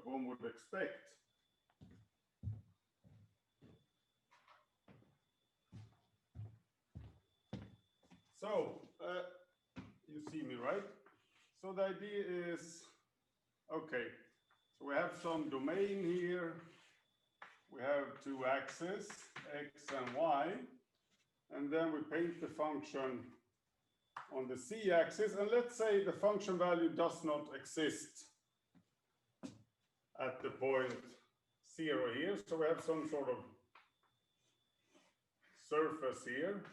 what one would expect. So, you see me, right? So the idea is, okay, so we have some domain here. We have two axes, x and y, and then we paint the function on the z-axis, and let's say the function value does not exist at the point 0 here, so we have some sort of surface here.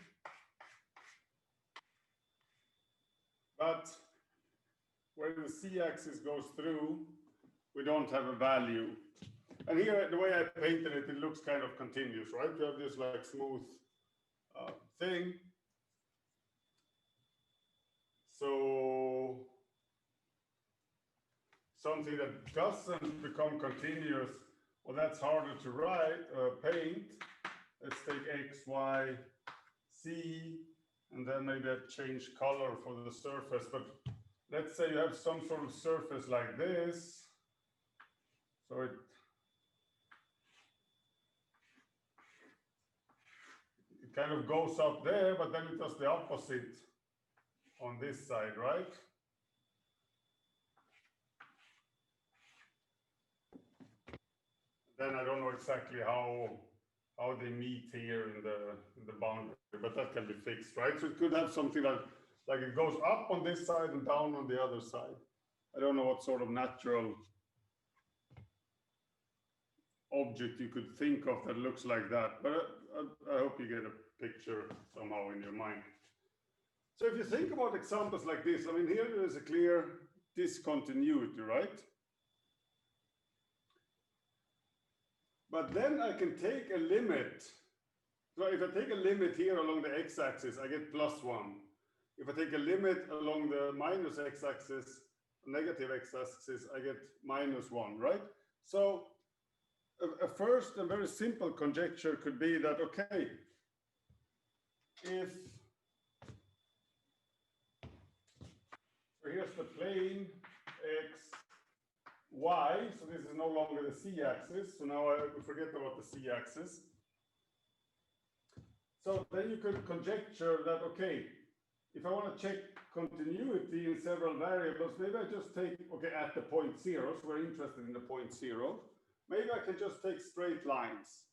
But where the z-axis goes through, we don't have a value. And here, the way I painted it, it looks kind of continuous, right? You have this like smooth thing. So something that doesn't become continuous, well, that's harder to write, paint. Let's take X, Y, Z, and then maybe I change color for the surface. But let's say you have some sort of surface like this. So it kind of goes up there, but then it does the opposite on this side, right? Then I don't know exactly how they meet here in the boundary, but that can be fixed, right? So it could have something like it goes up on this side and down on the other side. I don't know what sort of natural object you could think of that looks like that, but I hope you get a picture somehow in your mind. So if you think about examples like this, I mean, here there is a clear discontinuity, right? But then I can take a limit. So if I take a limit here along the x-axis, I get +1. If I take a limit along the minus x-axis, negative x-axis, I get -1, right? So a first and very simple conjecture could be that, okay, so here's the plane x, y, so this is no longer the z-axis, so now I forget about the z-axis. So then you could conjecture that, okay, if I want to check continuity in several variables, maybe I just take, okay, at the point 0, so we're interested in the point 0, maybe I can just take straight lines.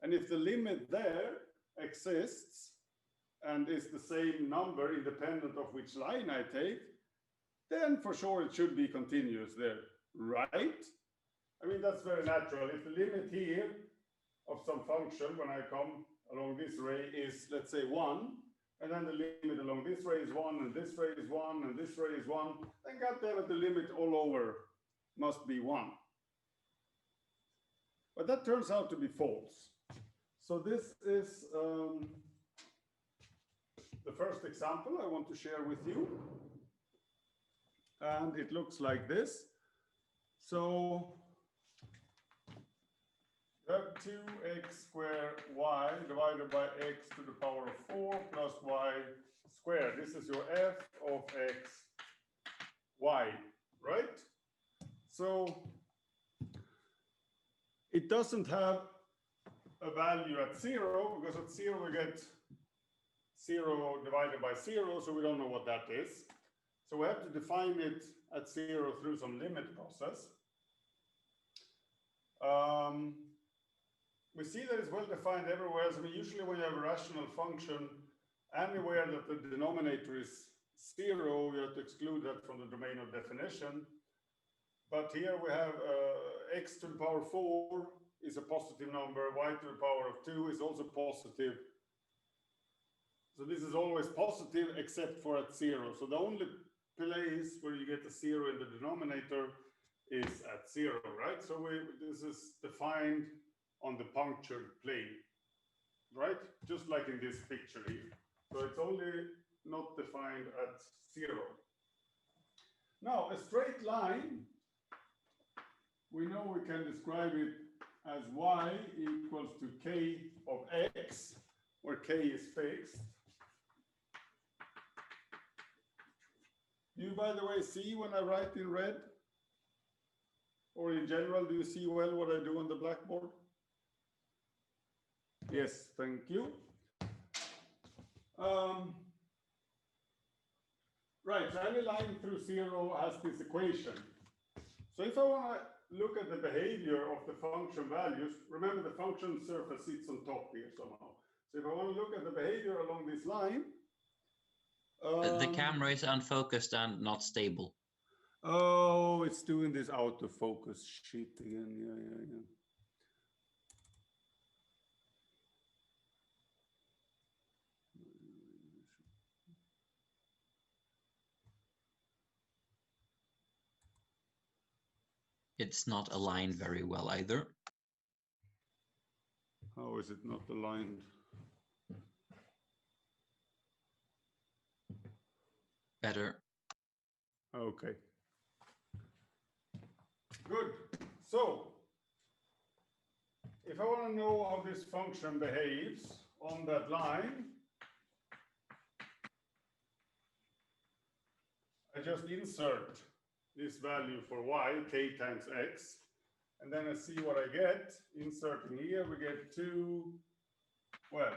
And if the limit there exists and is the same number independent of which line I take, then for sure it should be continuous there, right? I mean, that's very natural. If the limit here of some function when I come along this ray is, let's say, 1, and then the limit along this ray is 1, and this ray is 1, and this ray is 1, then goddammit, the limit all over must be 1. But that turns out to be false. So this is the first example I want to share with you. And it looks like this. So you have 2x squared y divided by x to the power of 4 plus y squared. This is your f of x, y, right? So it doesn't have a value at 0, because at 0 we get 0 divided by 0, so we don't know what that is. So we have to define it at 0 through some limit process. We see that it's well defined everywhere. I mean, usually when you have a rational function, anywhere that the denominator is 0, you have to exclude that from the domain of definition. But here we have x to the power 4 is a positive number, y to the power of 2 is also positive. So this is always positive except for at 0. So the only place where you get a 0 in the denominator is at 0, right? So this is defined on the punctured plane, right? Just like in this picture here. So it's only not defined at 0. Now, a straight line, we know we can describe it as y equals to k of x, where k is fixed. You, by the way, see when I write in red? Or in general, do you see well what I do on the blackboard? Yes, thank you. Right, so any line through zero has this equation. So if I want to look at the behavior of the function values, remember the function surface sits on top here somehow. So if I want to look at the behavior along this line. The camera is unfocused and not stable. Oh, it's doing this autofocus shit again. Yeah. It's not aligned very well either. How is it not aligned? Better. Okay. Good. So, if I want to know how this function behaves on that line, I just insert this value for y, k times x, and then I see what I get. Inserting here, we get 2, well,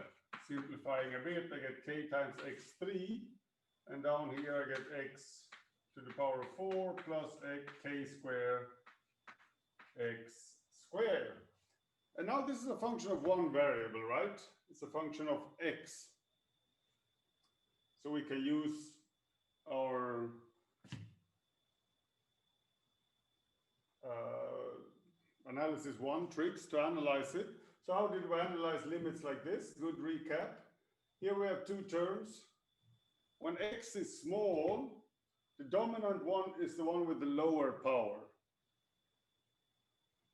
simplifying a bit, I get k times x3, and down here I get x to the power of 4 plus k squared x squared. And now this is a function of one variable, right? It's a function of x. So we can use our analysis 1 tricks to analyze it. So how did we analyze limits like this? Good recap. Here we have two terms. When x is small, the dominant one is the one with the lower power,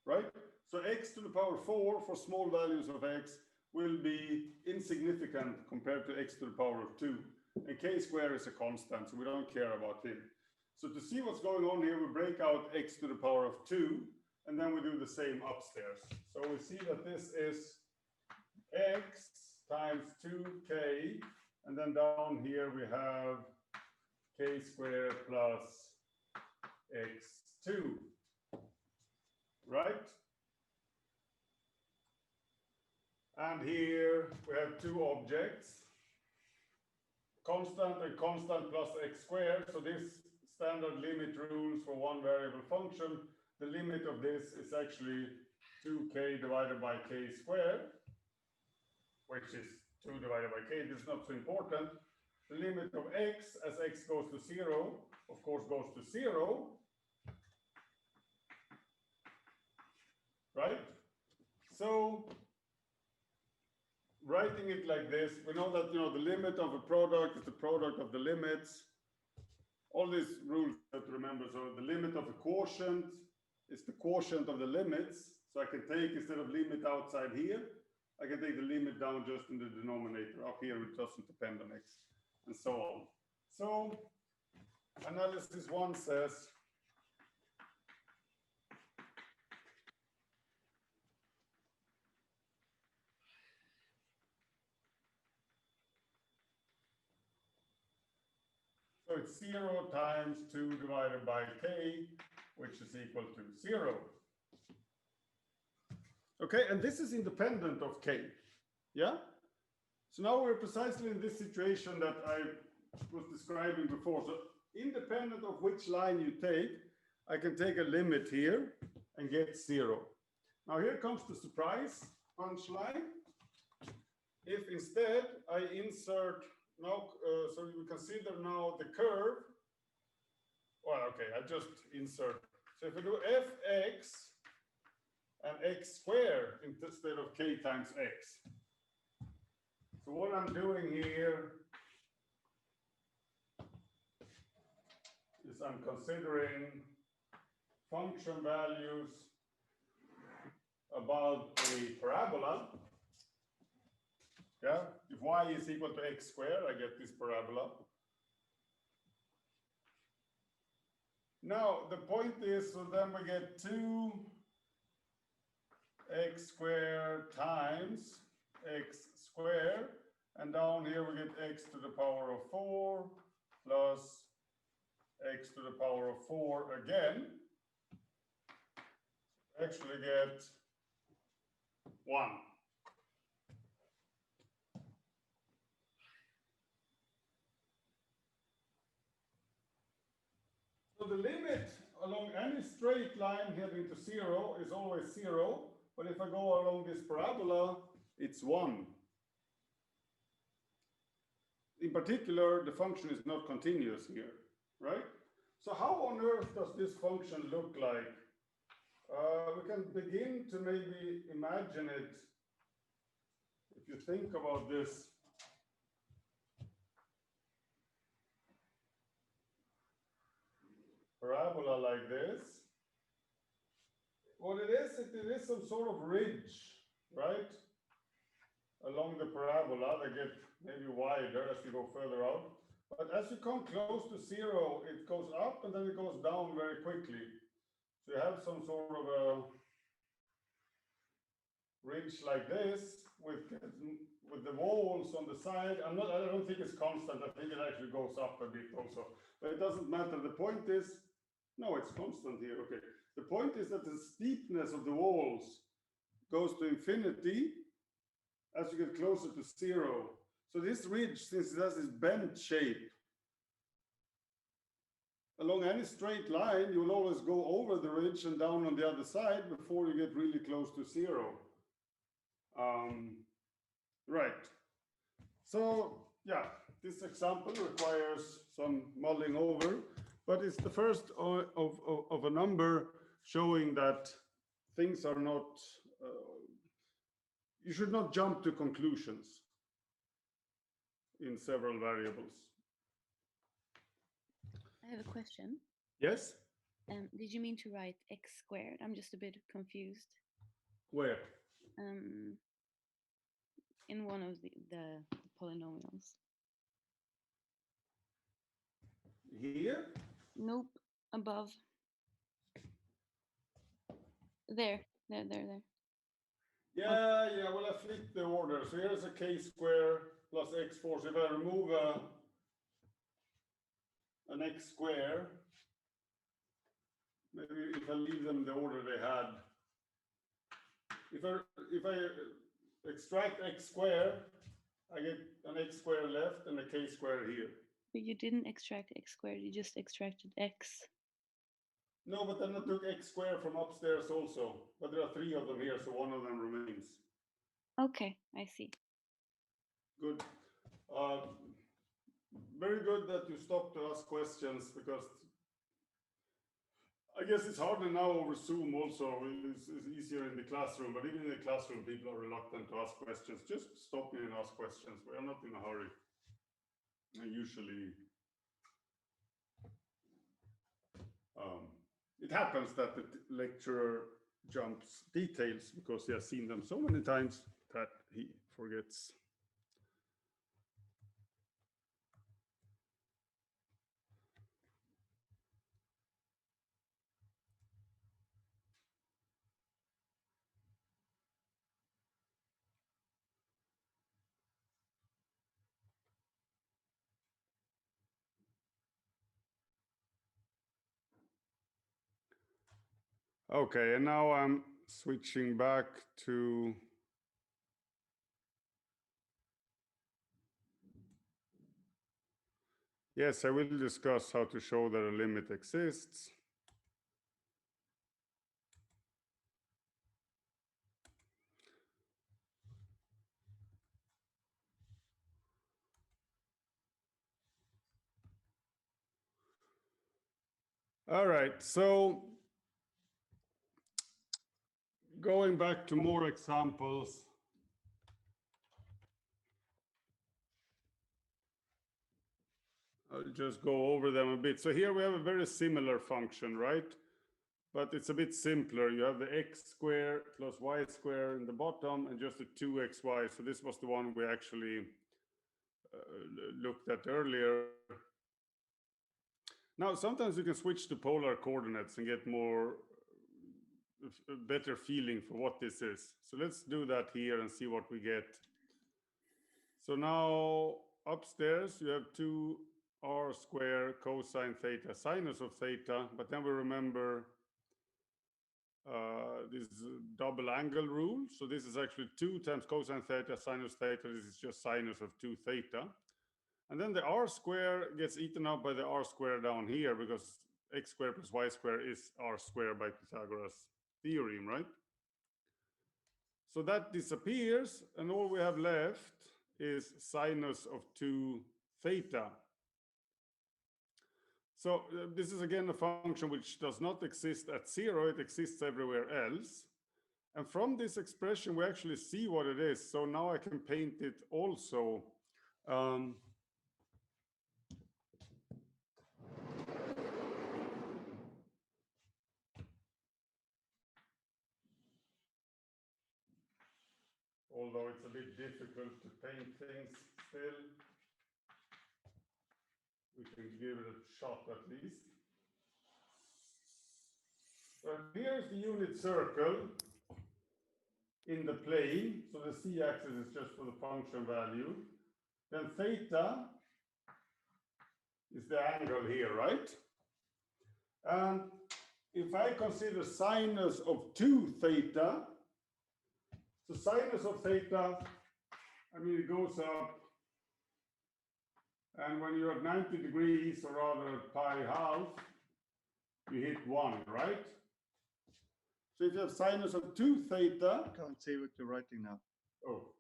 right? So x to the power 4 for small values of x will be insignificant compared to x to the power of 2. And k squared is a constant, so we don't care about him. So to see what's going on here, we break out x to the power of 2, and then we do the same upstairs. So we see that this is x times 2k, and then down here we have k squared plus x2, right? And here we have two objects, constant and constant plus x squared. So this standard limit rules for one variable function. The limit of this is actually 2k divided by k squared, which is 2 divided by k. This is not so important. The limit of x as x goes to 0, of course, goes to 0. Right? So, writing it like this, we know that, the limit of a product is the product of the limits. All these rules that to remember. So the limit of a quotient is the quotient of the limits. So I can take, instead of limit outside here, I can take the limit down just in the denominator. Up here, it doesn't depend on x, and so on. So analysis 1 says, so it's 0 times 2 divided by k, which is equal to 0. Okay, and this is independent of k. Yeah? So now we're precisely in this situation that I was describing before. So independent of which line you take, I can take a limit here and get 0. Now here comes the surprise punchline. If instead I insert now, so we consider now the curve. Well, okay, I just insert. So if I do fx and x squared instead of k times x. So what I'm doing here is I'm considering function values about a parabola. Yeah, if y is equal to x squared, I get this parabola. Now, the point is, so then we get 2x squared times x squared, and down here we get x to the power of 4 plus x to the power of 4 again. actually get 1. So the limit along any straight line heading to 0 is always 0, but if I go along this parabola, it's 1. In particular, the function is not continuous here, right? So how on earth does this function look like? We can begin to maybe imagine it. If you think about this, parabola like this, what it is some sort of ridge, right? Along the parabola, they get maybe wider as you go further out. But as you come close to 0, it goes up and then it goes down very quickly. So you have some sort of a ridge like this with the walls on the side. I don't think it's constant. I think it actually goes up a bit also. But it doesn't matter. The point is, no, it's constant here. Okay. The point is that the steepness of the walls goes to infinity as you get closer to 0. So this ridge, since it has this bent shape, along any straight line, you will always go over the ridge and down on the other side before you get really close to 0. Right. So, yeah, this example requires some mulling over, but it's the first of a number showing that things are not, you should not jump to conclusions in several variables. I have a question. Yes? Did you mean to write x squared? I'm just a bit confused. Where? In one of the polynomials. Here? Nope, above. There. Yeah, well, I flipped the order. So here's a k square plus x4. So if I remove an x square, maybe if I leave them the order they had, if I extract x square, I get an x square left and a k square here. But you didn't extract x squared, you just extracted x. No, but then I took x square from upstairs also. But there are 3 of them here, so one of them remains. Okay, I see. Good. Very good that you stopped to ask questions, because I guess it's harder now over Zoom also. It's easier in the classroom, but even in the classroom, people are reluctant to ask questions. Just stop me and ask questions. We are not in a hurry. And usually, it happens that the lecturer jumps details because he has seen them so many times that he forgets. Okay, and now I'm switching back to yes, I will discuss how to show that a limit exists. All right, so going back to more examples. I'll just go over them a bit. So here we have a very similar function, right? But it's a bit simpler. You have the x square plus y square in the bottom and just a 2xy. So this was the one we actually looked at earlier. Now, sometimes you can switch to polar coordinates and get a better feeling for what this is. So let's do that here and see what we get. So now upstairs you have 2r square cosine theta sinus of theta, but then we remember this double angle rule. So this is actually 2 times cosine theta sinus theta. This is just sinus of 2 theta. And then the r square gets eaten up by the r square down here, because x squared plus y squared is r squared by Pythagoras theorem, right? So that disappears, and all we have left is sinus of 2 theta. So this is again a function which does not exist at 0, it exists everywhere else. And from this expression, we actually see what it is. So now I can paint it also. Although it's a bit difficult to paint things still, we can give it a shot at least. Here's the unit circle in the plane. So the z-axis is just for the function value. Then theta is the angle here, right? And if I consider sinus of 2 theta, so sinus of theta, I mean, it goes up, and when you're at 90 degrees, or rather pi half, you hit 1, right? So if you have sinus of 2 theta... I can't see what you're writing now. Oh.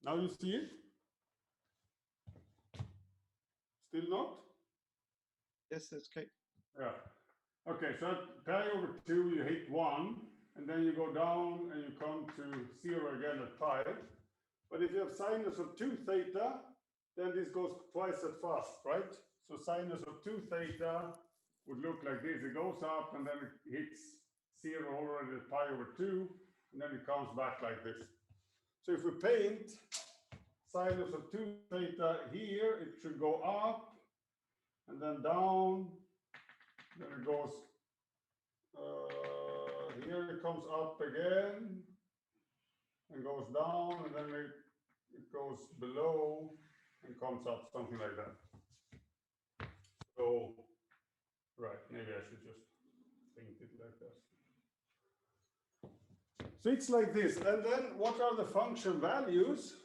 Now you see it? Still not? Yes, that's okay. Yeah. Okay, so at pi over 2, you hit 1, and then you go down and you come to 0 again at pi. But if you have sinus of 2 theta, then this goes twice as fast, right? So sinus of 2 theta would look like this. It goes up and then it hits 0 already at pi over 2, and then it comes back like this. So if we paint sinus of 2 theta here, it should go up and then down. Then it goes, here it comes up again and goes down, and then it goes below and comes up, something like that. So, right, maybe I should just paint it like that. So it's like this. And then what are the function values?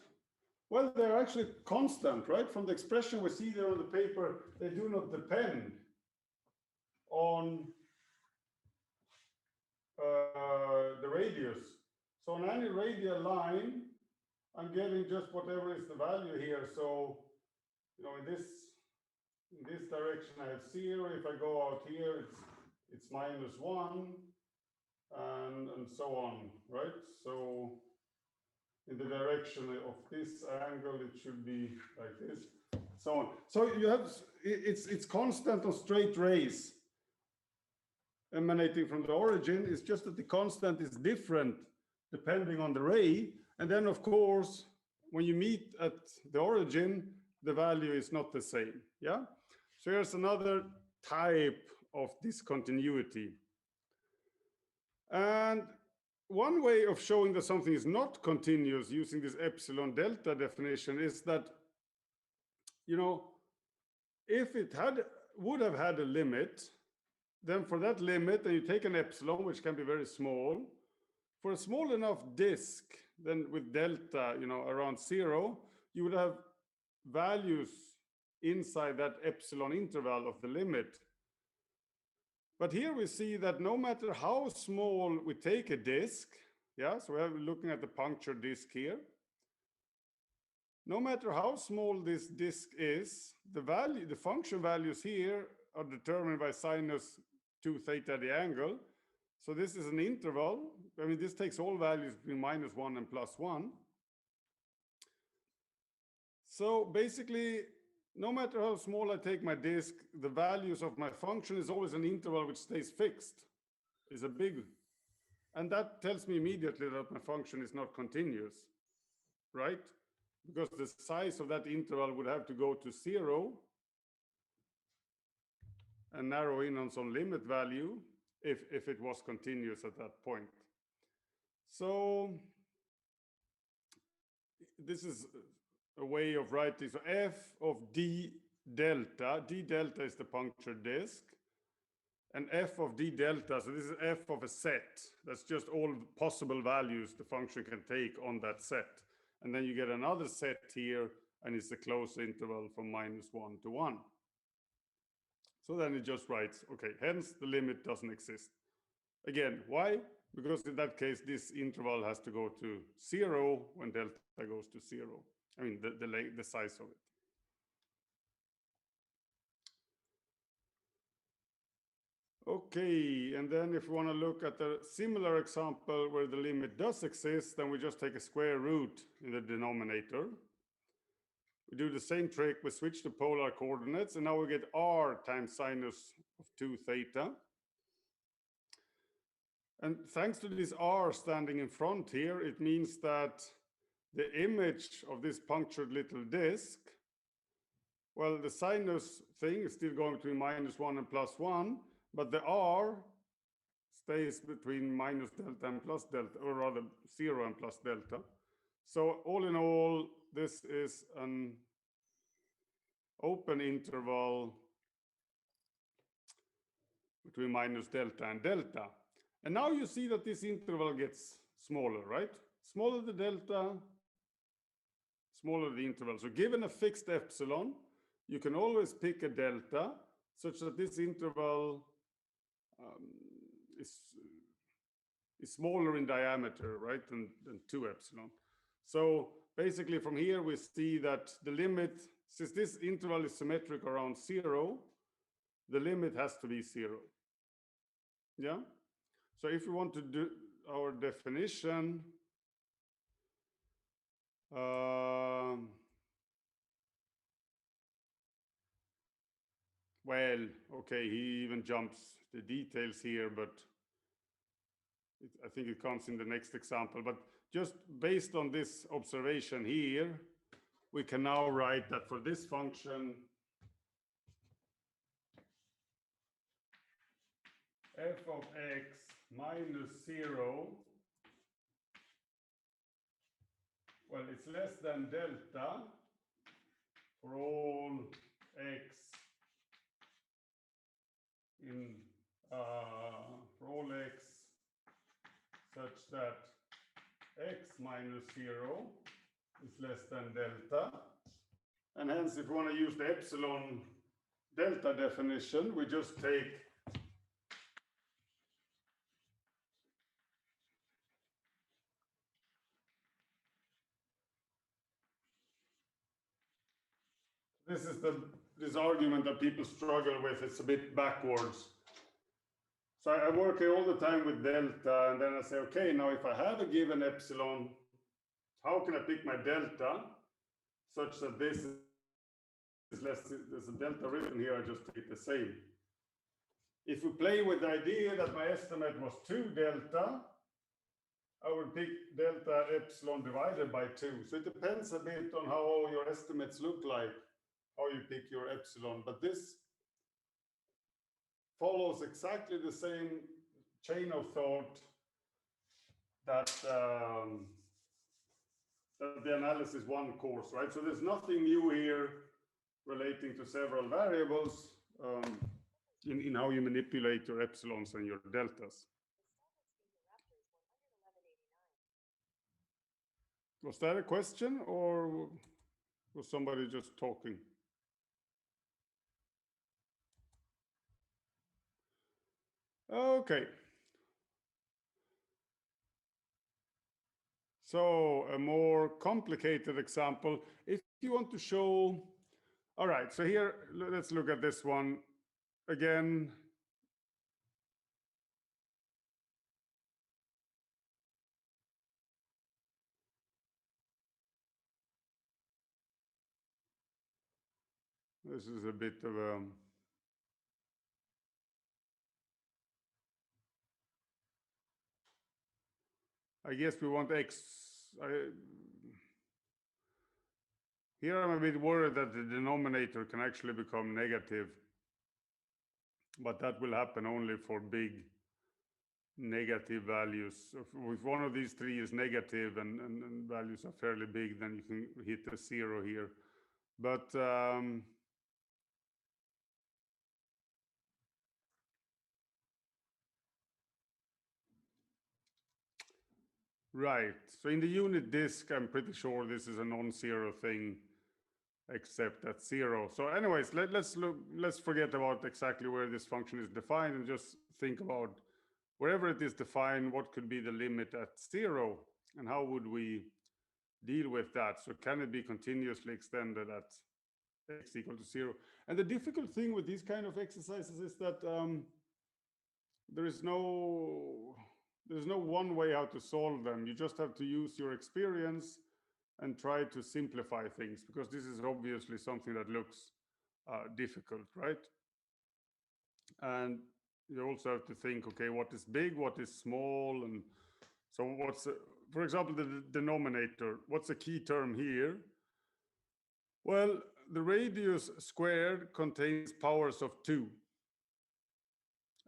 Well, they're actually constant, right? From the expression we see there on the paper, they do not depend on the radius. So on any radial ly, I'm getting just whatever is the value here. So, you know, in this direction I have 0. If I go out here, it's -1, and so on, right? So in the direction of this angle, it should be like this, so on. So you have, it's constant on straight rays emanating from the origin. It's just that the constant is different depending on the ray. And then, of course, when you meet at the origin, the value is not the same. Yeah. So here's another type of discontinuity. And one way of showing that something is not continuous using this epsilon delta definition is that, you know, if it would have had a limit, then for that limit, then you take an epsilon, which can be very small. For a small enough disk, then with delta, you know, around 0, you would have values inside that epsilon interval of the limit. But here we see that no matter how small we take a disk, yeah, so we're looking at the puncture disk here. No matter how small this disk is, the function values here are determined by sinus 2 theta the angle. So this is an interval. I mean, this takes all values between -1 and +1. So basically, no matter how small I take my disk, the values of my function is always an interval which stays fixed. It's a big, and that tells me immediately that my function is not continuous, right? Because the size of that interval would have to go to 0 and narrow in on some limit value if it was continuous at that point. So this is a way of writing. So f of d delta. D delta is the punctured disk. And f of d delta, so this is f of a set. That's just all possible values the function can take on that set. And then you get another set here, and it's a closed interval from -1 to 1. So then it just writes, okay, hence the limit doesn't exist. Again, why? Because in that case, this interval has to go to 0 when delta goes to 0. I mean, the size of it. Okay, and then if we want to look at a similar example where the limit does exist, then we just take a square root in the denominator. We do the same trick, we switch the polar coordinates, and now we get r times sinus of 2 theta. And thanks to this r standing in front here, it means that the image of this punctured little disk, well, the sinus thing is still going between -1 and +1, but the r stays between minus delta and plus delta, or rather 0 and plus delta. So all in all, this is an open interval between minus delta and delta. And now you see that this interval gets smaller, right? Smaller the delta, smaller the interval. So given a fixed epsilon, you can always pick a delta such that this interval is smaller in diameter, right, than 2 epsilon. So basically from here we see that the limit, since this interval is symmetric around 0, the limit has to be 0. Yeah? So if we want to do our definition, well, okay, he even jumps the details here, but I think it comes in the next example. But just based on this observation here, we can now write that for this function, f of x minus 0, well, it's less than delta for all x in for all x such that x minus 0 is less than delta. And hence, if we want to use the epsilon delta definition, we just take this is this argument that people struggle with. It's a bit backwards. So I work here all the time with delta, and then I say, okay, now if I have a given epsilon, how can I pick my delta such that this is less, there's a delta written here, I just take the same. If we play with the idea that my estimate was 2 delta, I would pick delta epsilon divided by 2. So it depends a bit on how all your estimates look like, how you pick your epsilon. But this follows exactly the same chain of thought that, that the Analysys 1 course, right? So there's nothing new here relating to several variables in how you manipulate your epsilons and your deltas. Was that a question, or was somebody just talking? Okay. So a more complicated example, if you want to show, all right, so here, let's look at this one again. This is a bit of a, I guess we want x. Here I'm a bit worried that the denominator can actually become negative, but that will happen only for big negative values. If one of these three is negative and values are fairly big, then you can hit a 0 here. But Right. So in the unit disk, I'm pretty sure this is a non-zero thing, except at 0. So anyways, let's forget about exactly where this function is defined and just think about wherever it is defined, what could be the limit at 0, and how would we deal with that? So can it be continuously extended at x equal to 0? And the difficult thing with these kind of exercises is that there's no one way how to solve them. You just have to use your experience and try to simplify things, because this is obviously something that looks difficult, right? And you also have to think, okay, what is big, what is small, and so what's, for example, the denominator, what's the key term here? Well, the radius squared contains powers of 2.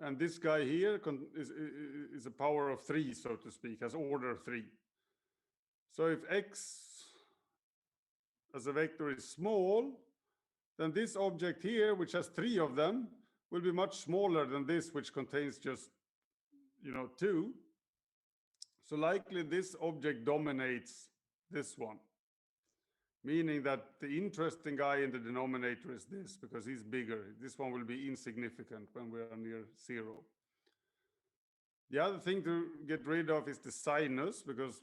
And this guy here is a power of 3, so to speak, has order 3. So if x as a vector is small, then this object here, which has 3 of them, will be much smaller than this, which contains just, 2. So likely this object dominates this one, meaning that the interesting guy in the denominator is this, because he's bigger. This one will be insignificant when we are near 0. The other thing to get rid of is the sinus, because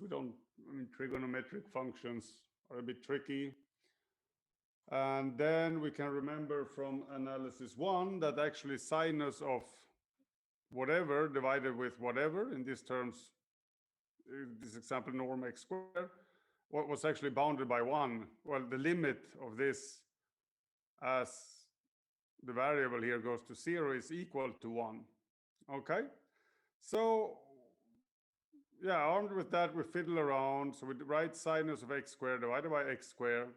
trigonometric functions are a bit tricky. And then we can remember from analysis 1 that actually sinus of whatever divided with whatever, in these terms, this example norm x squared, what was actually bounded by 1. Well, the limit of this as the variable here goes to 0 is equal to 1. Okay? So, yeah, armed with that, we fiddle around. So we write sinus of x squared divided by x squared.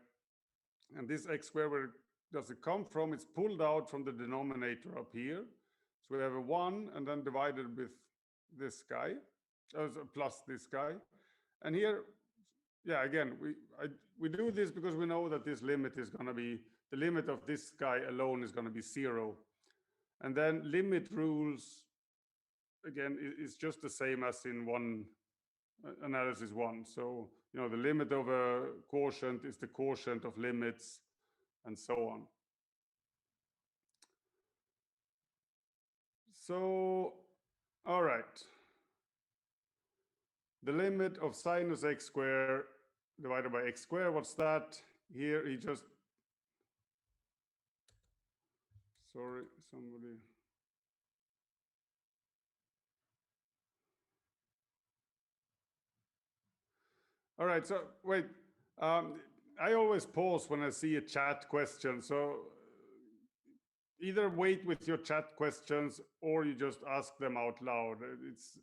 And this x squared, where does it come from? It's pulled out from the denominator up here. So we have a 1 and then divided with this guy, plus this guy. And here, yeah, again, we do this because we know that this limit is going to be, the limit of this guy alone is going to be 0. And then limit rules, again, is just the same as in analysis 1. So, the limit of a quotient is the quotient of limits, and so on. So, all right. The limit of sinus x squared divided by x squared, what's that? Here he just, sorry, somebody. All right, so wait, I always pause when I see a chat question. So either wait with your chat questions or you just ask them out loud.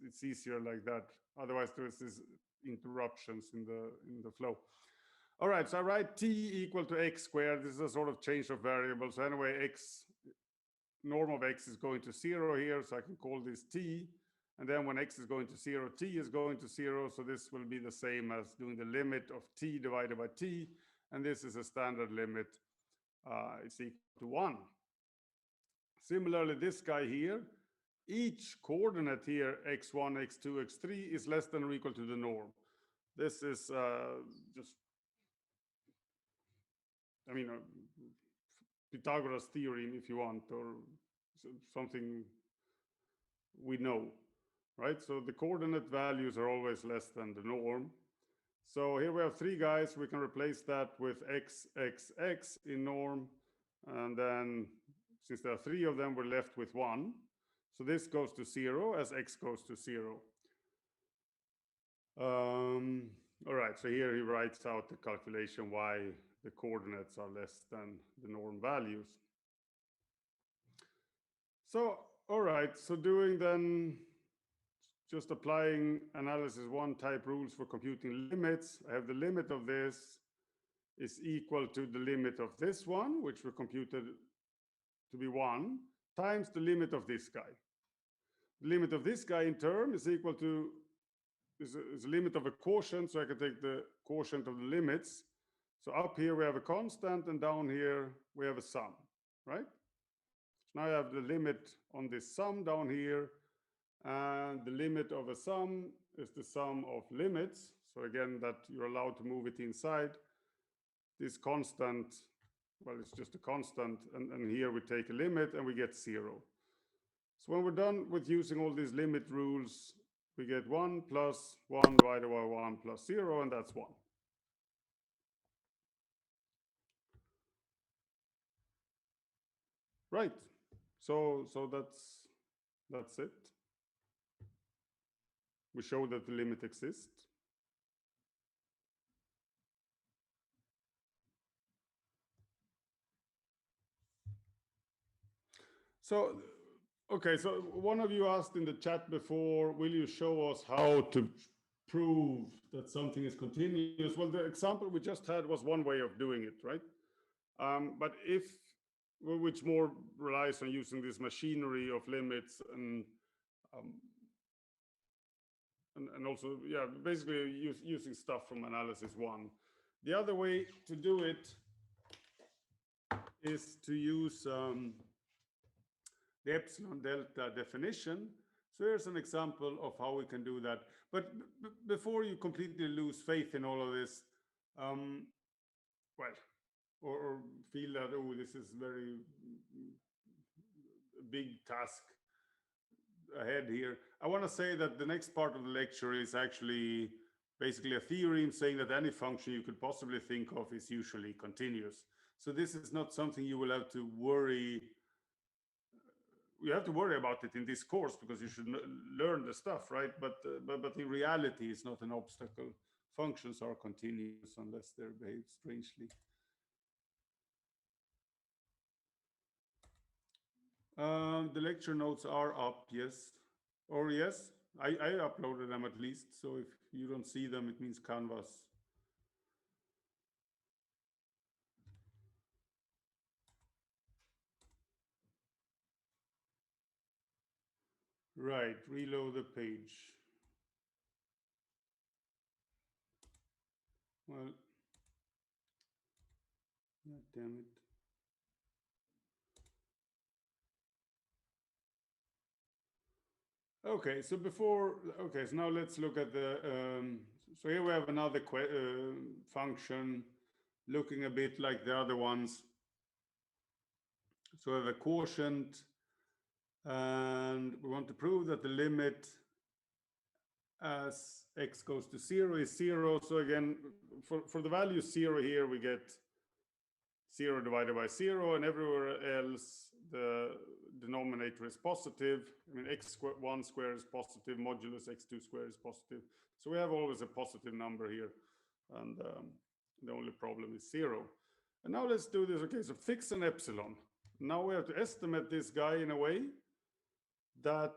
It's easier like that. Otherwise, there's these interruptions in the flow. All right, so I write t equal to x squared. This is a sort of change of variable. So anyway, norm of x is going to 0 here, so I can call this t. And then when x is going to 0, t is going to 0. So this will be the same as doing the limit of t divided by t. And this is a standard limit. It's equal to 1. Similarly, this guy here, each coordinate here, x1, x2, x3, is less than or equal to the norm. This is just, Pythagoras theorem, if you want, or something we know, right? So the coordinate values are always less than the norm. So here we have 3 guys. We can replace that with x, x, x in norm. And then since there are 3 of them, we're left with 1. So this goes to 0 as x goes to 0. All right, so here he writes out the calculation why the coordinates are less than the norm values. So, all right, so doing then, just applying analysis 1 type rules for computing limits, I have the limit of this is equal to the limit of this one, which we computed to be 1, times the limit of this guy. The limit of this guy in term is equal to, is a limit of a quotient, so I can take the quotient of the limits. So up here we have a constant, and down here we have a sum, right? So now I have the limit on this sum down here, And the limit of a sum is the sum of limits. So again, that you're allowed to move it inside. This constant, well, it's just a constant. And here we take a limit and we get 0. So when we're done with using all these limit rules, we get 1 plus 1 divided by 1 plus 0, and that's 1. Right. So that's it. We show that the limit exists. So, okay, so one of you asked in the chat before, will you show us how to prove that something is continuous? Well, the example we just had was one way of doing it, right? But which more relies on using this machinery of limits and also, yeah, basically using stuff from Analysys 1. The other way to do it is to use the epsilon delta definition. So here's an example of how we can do that. But before you completely lose faith in all of this, well, or feel that, oh, this is very big task ahead here, I want to say that the next part of the lecture is actually basically a theorem saying that any function you could possibly think of is usually continuous. So this is not something you will have to worry. You have to worry about it in this course because you should learn the stuff, right? But in reality, it's not an obstacle. Functions are continuous unless they behave strangely. The lecture notes are up, yes. Or yes, I uploaded them at least. So if you don't see them, it means Canvas. Right, reload the page. Well, God damn it. Okay, so so now let's look at the, so here we have another function looking a bit like the other ones. So we have a quotient, and we want to prove that the limit as x goes to 0 is 0. So again, for the value 0 here, we get 0 divided by 0, and everywhere else the denominator is positive. I mean, x1 squared is positive, modulus x2 squared is positive. So we have always a positive number here, and the only problem is 0. And now let's do this. Okay, so fix an epsilon. Now we have to estimate this guy in a way that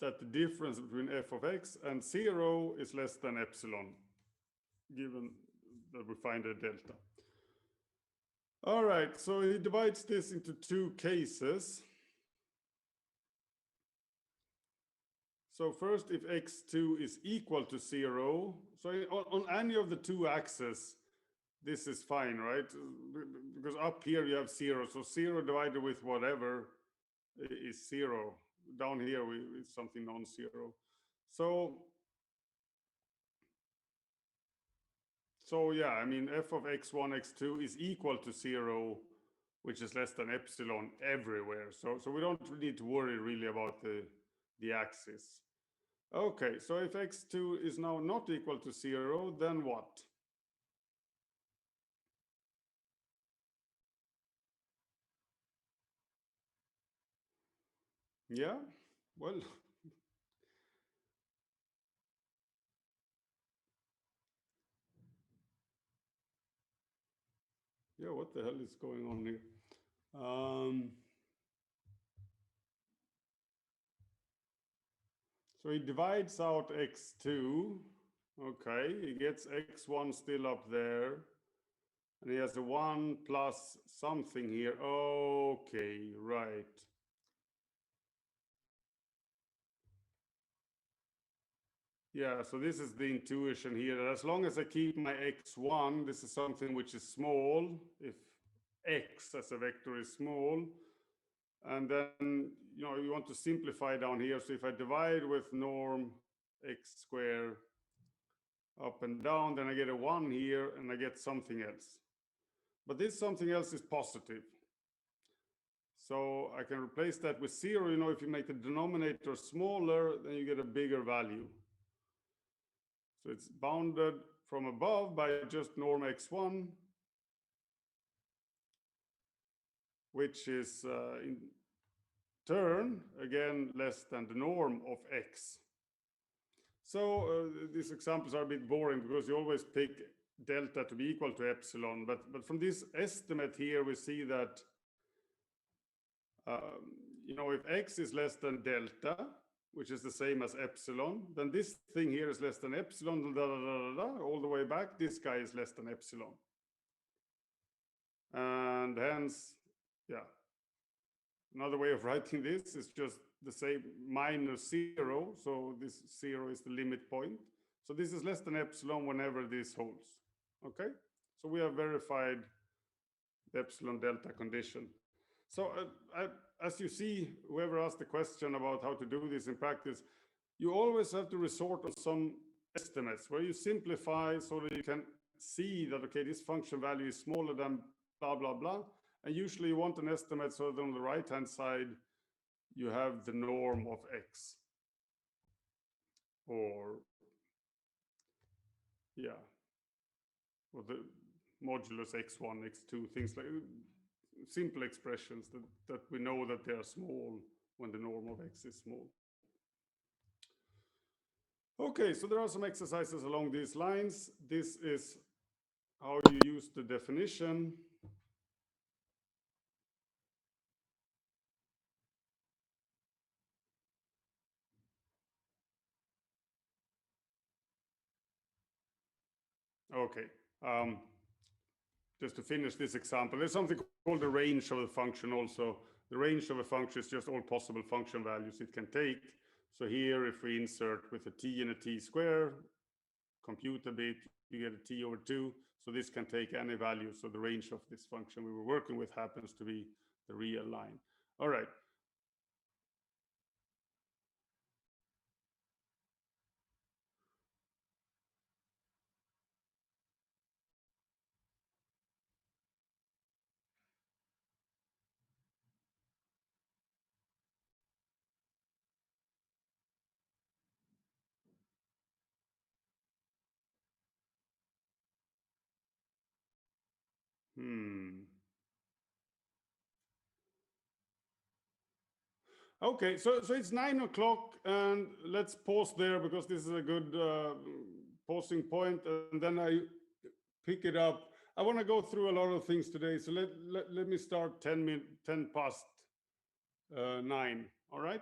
that the difference between f of x and 0 is less than epsilon, given that we find a delta. All right, so he divides this into two cases. So first, if x2 is equal to 0, so on any of the two axes, this is fine, right? Because up here you have 0, so 0 divided with whatever is 0. Down here it's something non-zero. So yeah, I mean, f of x1, x2 is equal to 0, which is less than epsilon everywhere. So we don't need to worry really about the axis. Okay, so if x2 is now not equal to 0, then what? Yeah, well, yeah, what the hell is going on here? So he divides out x2. Okay, he gets x1 still up there. And he has a 1 plus something here. Okay, right. Yeah, so this is the intuition here, that as long as I keep my x1, this is something which is small. If x as a vector is small. And then, you want to simplify down here. So if I divide with norm x squared up and down, then I get a 1 here and I get something else. But this something else is positive. So I can replace that with 0. If you make the denominator smaller, then you get a bigger value. So it's bounded from above by just norm x1, which is in turn, again, less than the norm of x. So these examples are a bit boring because you always pick delta to be equal to epsilon. But from this estimate here, we see that if x is less than delta, which is the same as epsilon, then this thing here is less than epsilon, all the way back. This guy is less than epsilon. And hence, yeah. Another way of writing this is just the same minus 0. So this 0 is the limit point. So this is less than epsilon whenever this holds. Okay? So we have verified the epsilon delta condition. So as you see, whoever asked the question about how to do this in practice, you always have to resort to some estimates where you simplify so that you can see that, okay, this function value is smaller than blah, blah, blah. And usually you want an estimate so that on the right-hand side, you have the norm of x. Or, yeah, or the modulus x1, x2, things like simple expressions that we know that they are small when the norm of x is small. Okay, so there are some exercises along these lines. This is how you use the definition. Okay, just to finish this example, there's something called the range of a function also. The range of a function is just all possible function values it can take. So here, if we insert with a t and a t square, compute a bit, you get a t over 2. So this can take any value. So the range of this function we were working with happens to be the real line. All right. Okay, so it's 9 o'clock, and let's pause there because this is a good pausing point, and then I pick it up. I want to go through a lot of things today, so let me start 10 past 9. All right.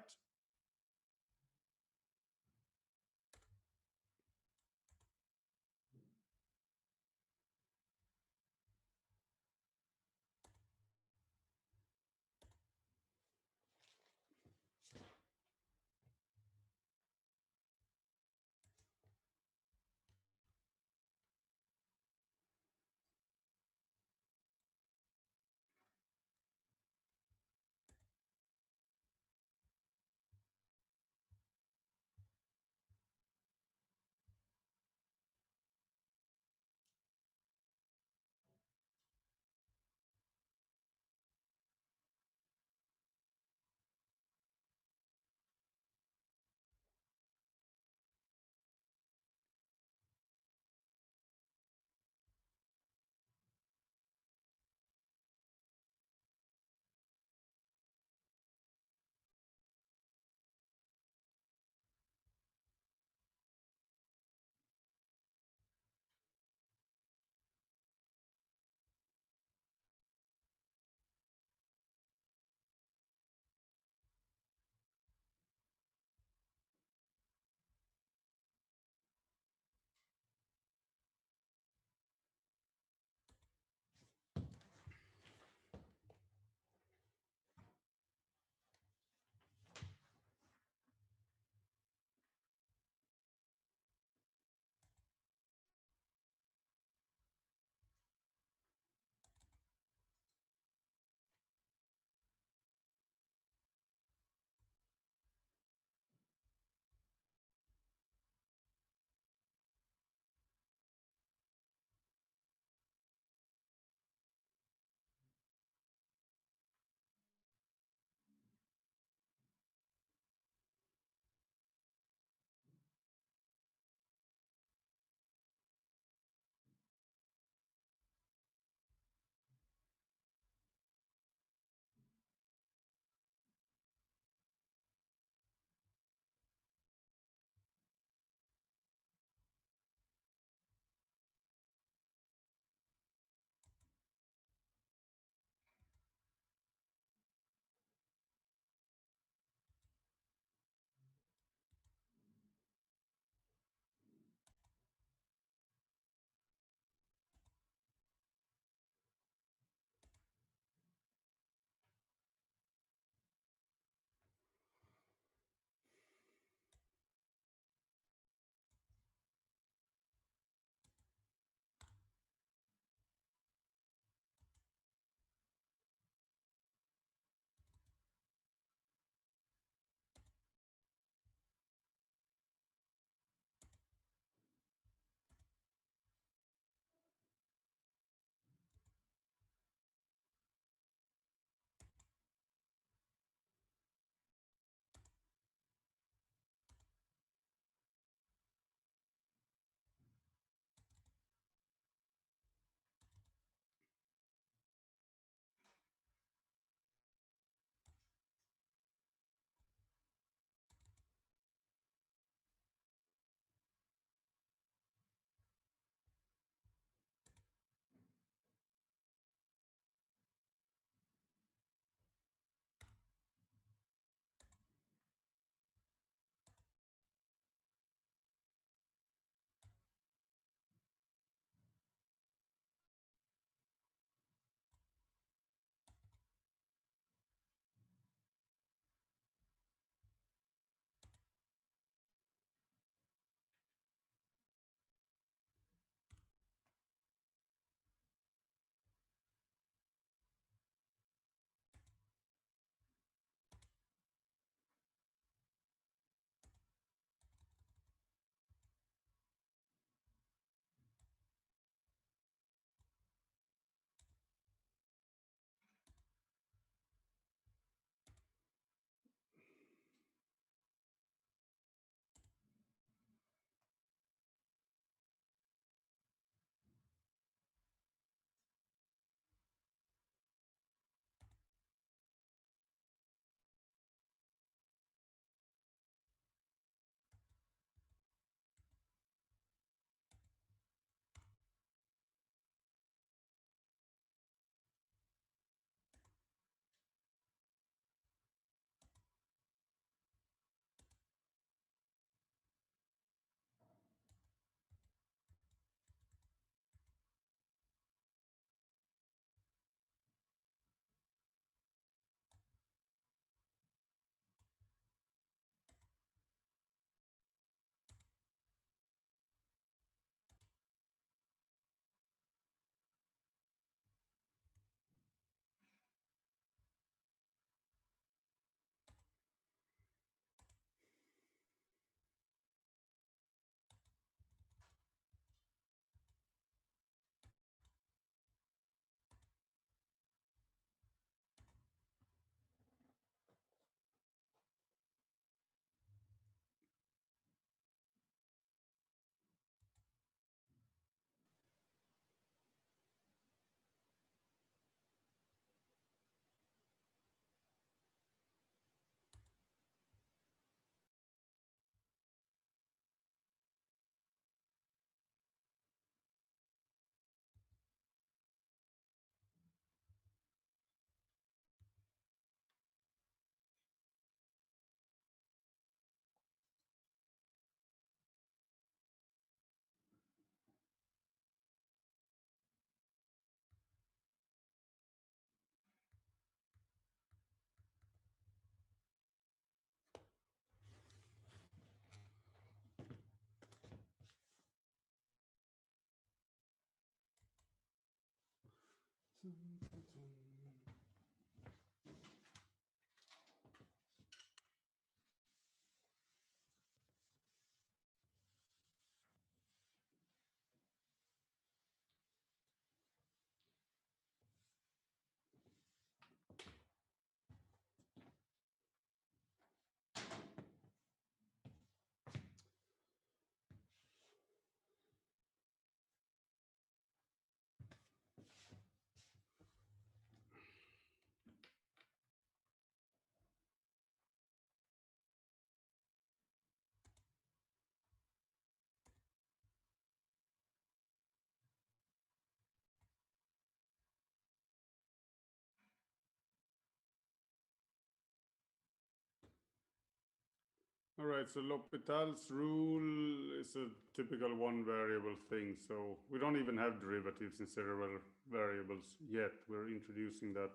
All right, so L'Hopital's rule is a typical one variable thing. So we don't even have derivatives in several variables yet. We're introducing that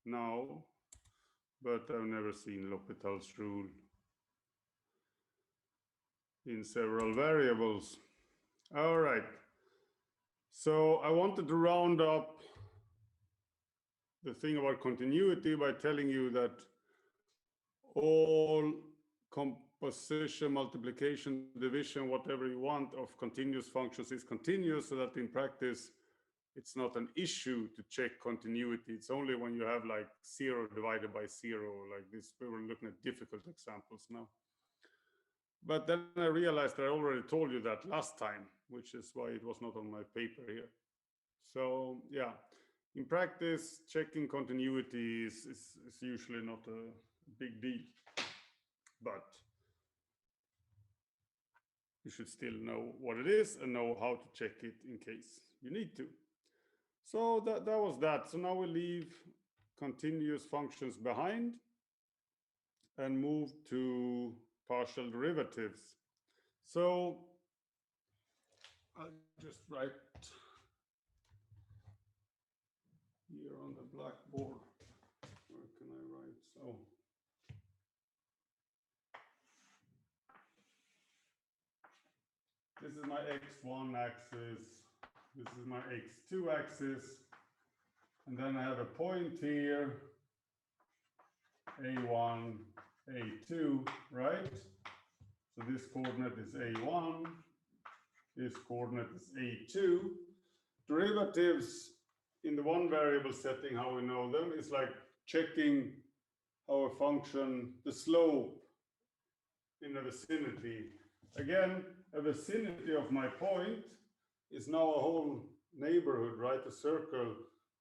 now, but I've never seen L'Hopital's rule in several variables. All right, so I wanted to round up the thing about continuity by telling you that all composition, multiplication, division, whatever you want of continuous functions is continuous, so that in practice it's not an issue to check continuity. It's only when you have like 0 divided by 0 like this. We were looking at difficult examples now. But then I realized I already told you that last time, which is why it was not on my paper here. So yeah, in practice, checking continuity is usually not a big deal, but you should still know what it is and know how to check it in case you need to. So that was that. So now we leave continuous functions behind and move to partial derivatives. So I'll just write here on the blackboard. Where can I write? So this is my x1 axis. This is my x2 axis. And then I have a point here, a1, a2, right? So this coordinate is a1, this coordinate is a2. Derivatives in the one variable setting, how we know them, is like checking how a function, the slope in a vicinity. Again, a vicinity of my point is now a whole neighborhood, right? A circle.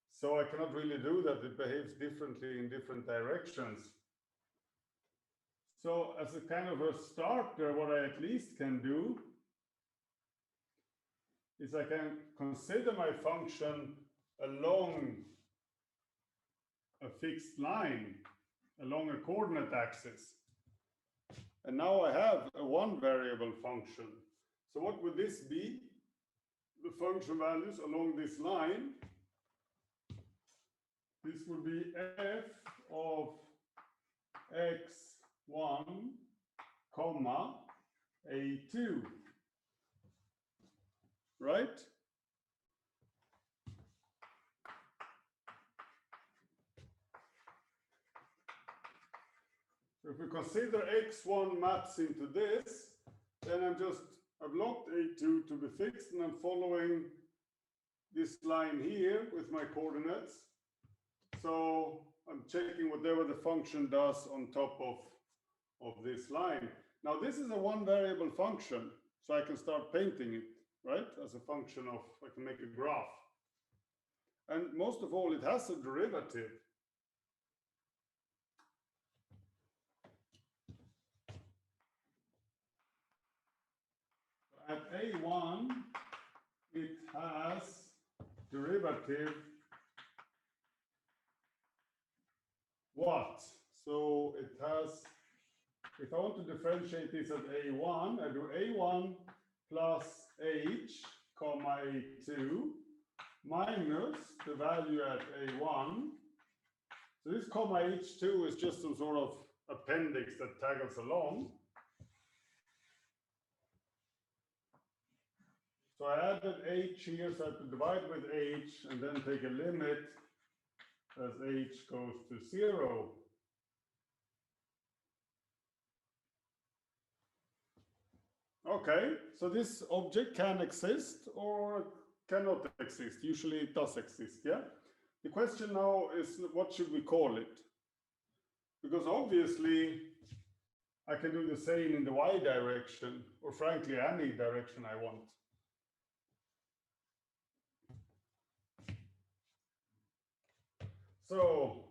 So I cannot really do that. It behaves differently in different directions. So as a kind of a starter, what I at least can do is I can consider my function along a fixed line, along a coordinate axis. And now I have a one variable function. So what would this be? The function values along this line. This would be f of x1, comma, a2, right? So if we consider x1 maps into this, then I've locked a2 to be fixed, and I'm following this line here with my coordinates. So I'm checking whatever the function does on top of this line. Now this is a one variable function, so I can start painting it, right? As a function of, I can make a graph. And most of all, it has a derivative. At a1, it has derivative what? So it has, if I want to differentiate this at a1, I do a1 plus h, comma a2, minus the value at a1. So this comma h2 is just some sort of appendix that taggles along. So I added h here, so I have to divide with h and then take a limit as h goes to 0. Okay, so this object can exist or cannot exist. Usually it does exist, yeah? The question now is, what should we call it? Because obviously I can do the same in the y direction, or frankly any direction I want. So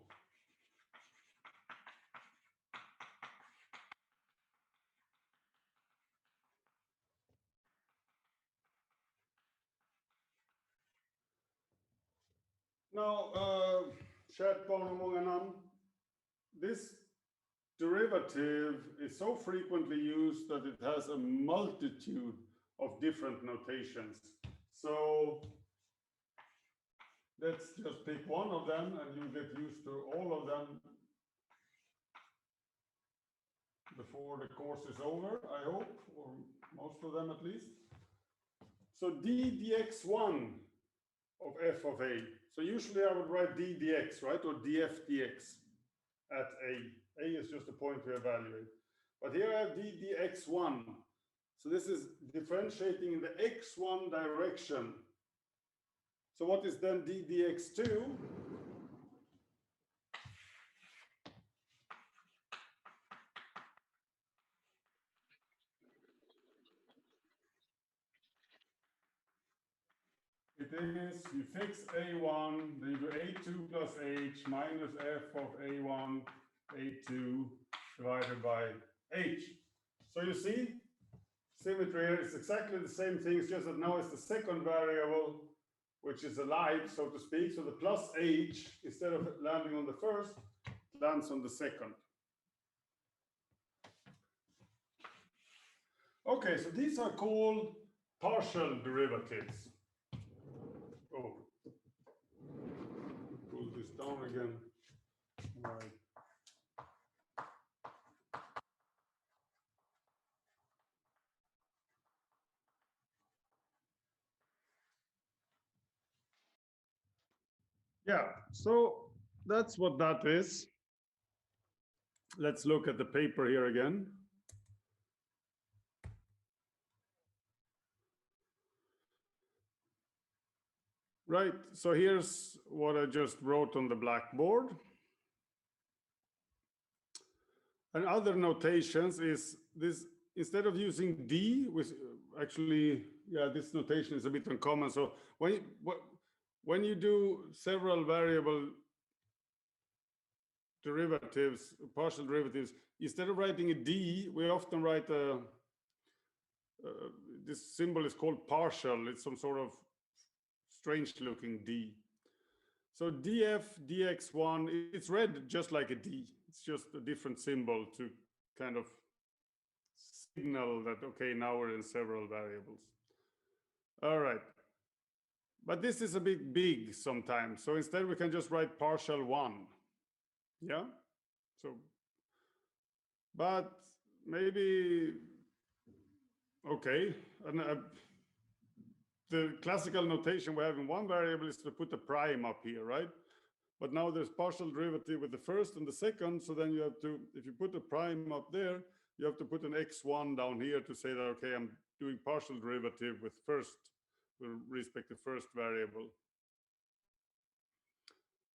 now, kärt barn och många namn, this derivative is so frequently used that it has a multitude of different notations. So let's just pick one of them and you get used to all of them before the course is over, I hope, or most of them at least. So d dx1 of f of a. So usually I would write d dx, right, or df dx at a. A is just a point to evaluate. But here I have d dx1. So this is differentiating in the x1 direction. So what is then d dx2? It is, you fix a1, then you do a2 plus h minus f of a1, a2 divided by h. So you see, symmetry here is exactly the same thing, it's just that now it's the second variable, which is alive, so to speak. So the plus h, instead of landing on the first, lands on the second. Okay, so these are called partial derivatives. Oh, pull this down again. All right. Yeah, so that's what that is. Let's look at the paper here again. Right, so here's what I just wrote on the blackboard. And other notations is this, instead of using d, which actually, yeah, this notation is a bit uncommon. So when you do several variable derivatives, partial derivatives, instead of writing a d, we often write a, this symbol is called partial. It's some sort of strange looking d. So df dx1, it's read just like a d. It's just a different symbol to kind of signal that, okay, now we're in several variables. All right. But this is a bit big sometimes. So instead we can just write partial 1. Yeah. So, but maybe, okay. And the classical notation we have in one variable is to put a prime up here, right? But now there's partial derivative with the first and the second. So then you have to, if you put a prime up there, you have to put an x1 down here to say that, okay, I'm doing partial derivative with respect to first variable.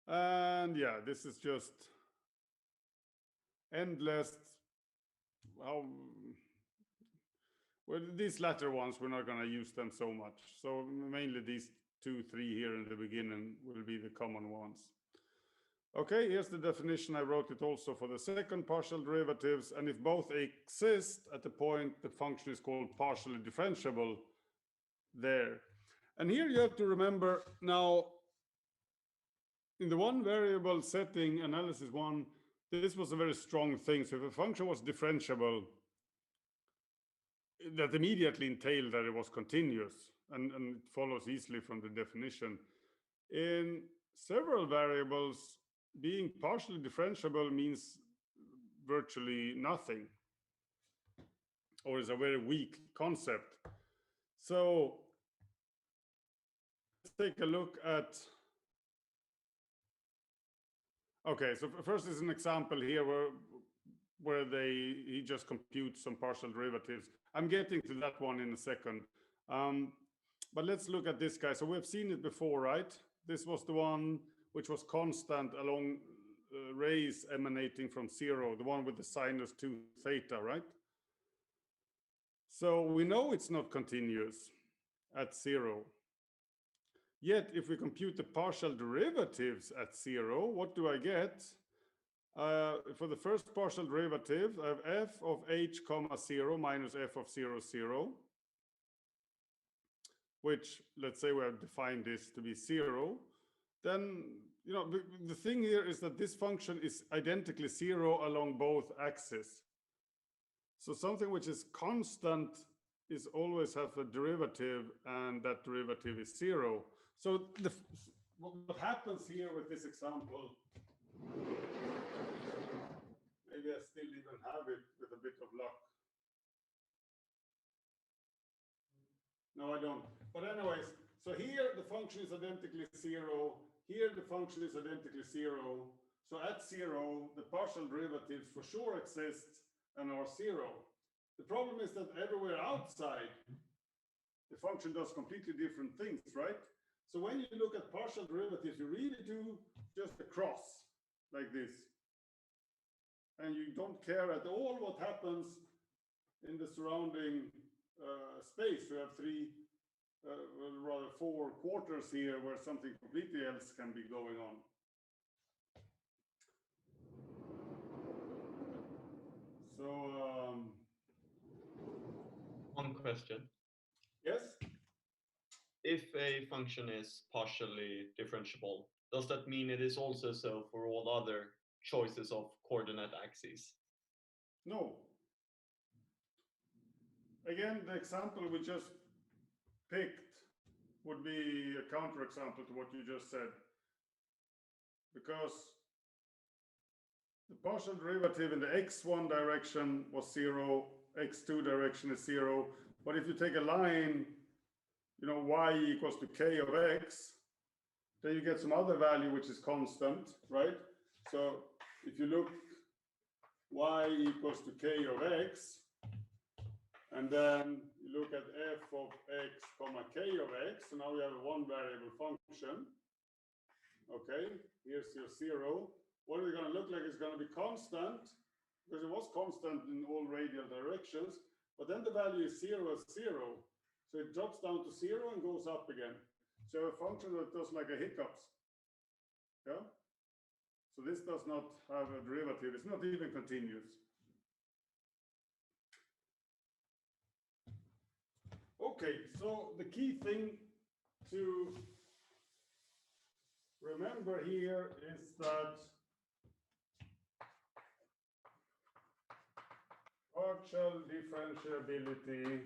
And yeah, this is just endless. How, well, these latter ones, we're not going to use them so much. So mainly these 2, 3 here in the beginning will be the common ones. Okay, here's the definition. I wrote it also for the second partial derivatives. And if both exist at the point, the function is called partially differentiable there. And here you have to remember now, in the one variable setting, analysis 1, this was a very strong thing. So if a function was differentiable, that immediately entailed that it was continuous, and it follows easily from the definition. In several variables, being partially differentiable means virtually nothing, or is a very weak concept. So take a look at. Okay, so first is an example here where he just computes some partial derivatives. I'm getting to that one in a second. But let's look at this guy. So we've seen it before, right? This was the one which was constant along rays emanating from 0, the one with the sinus 2 theta, right? So we know it's not continuous at 0. Yet, if we compute the partial derivatives at 0, what do I get? For the first partial derivative, I have f of h comma 0 minus f of 0, 0, which, let's say we have defined this to be 0. Then, you know, the thing here is that this function is identically 0 along both axes. So something which is constant is always have a derivative, and that derivative is 0. So what happens here with this example, maybe I still even have it with a bit of luck. No, I don't. But anyways, so here the function is identically 0. Here the function is identically 0. So at 0, the partial derivatives for sure exist and are 0. The problem is that everywhere outside, the function does completely different things, right? So when you look at partial derivatives, you really do just a cross like this. And you don't care at all what happens in the surrounding space. You have rather 4 quarters here where something completely else can be going on. So, one question. Yes? If a function is partially differentiable, does that mean it is also so for all other choices of coordinate axes? No. Again, the example we just picked would be a counterexample to what you just said. Because the partial derivative in the x1 direction was 0, x2 direction is 0. But if you take a line, you know, y equals to k of x, then you get some other value which is constant, right? So if you look y equals to k of x, and then you look at f of x comma k of x, so now we have a one variable function. Okay, here's your 0. What is it going to look like? It's going to be constant, because it was constant in all radial directions, but then the value is 0 as 0. So it drops down to 0 and goes up again. So a function that does like a hiccups. Yeah. So this does not have a derivative. It's not even continuous. Okay, so the key thing to remember here is that partial differentiability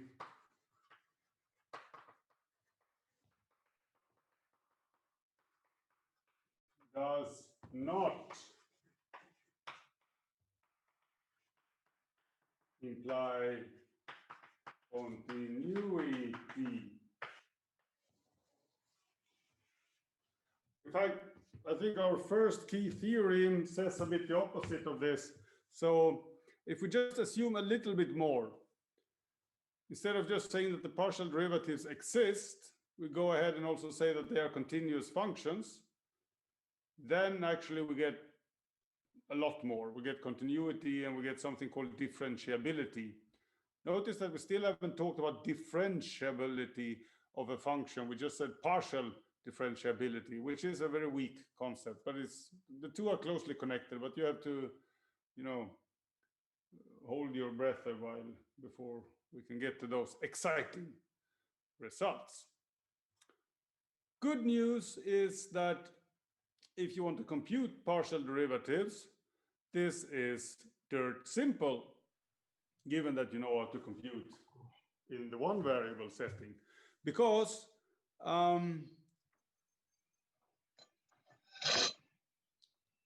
does not imply continuity. In fact, I think our first key theorem says a bit the opposite of this. So if we just assume a little bit more, instead of just saying that the partial derivatives exist, we go ahead and also say that they are continuous functions. Then actually we get a lot more. We get continuity and we get something called differentiability. Notice that we still haven't talked about differentiability of a function. We just said partial differentiability, which is a very weak concept, but the two are closely connected, but you have to, you know, hold your breath a while before we can get to those exciting results. Good news is that if you want to compute partial derivatives, this is dirt simple, given that you know how to compute in the one variable setting. Because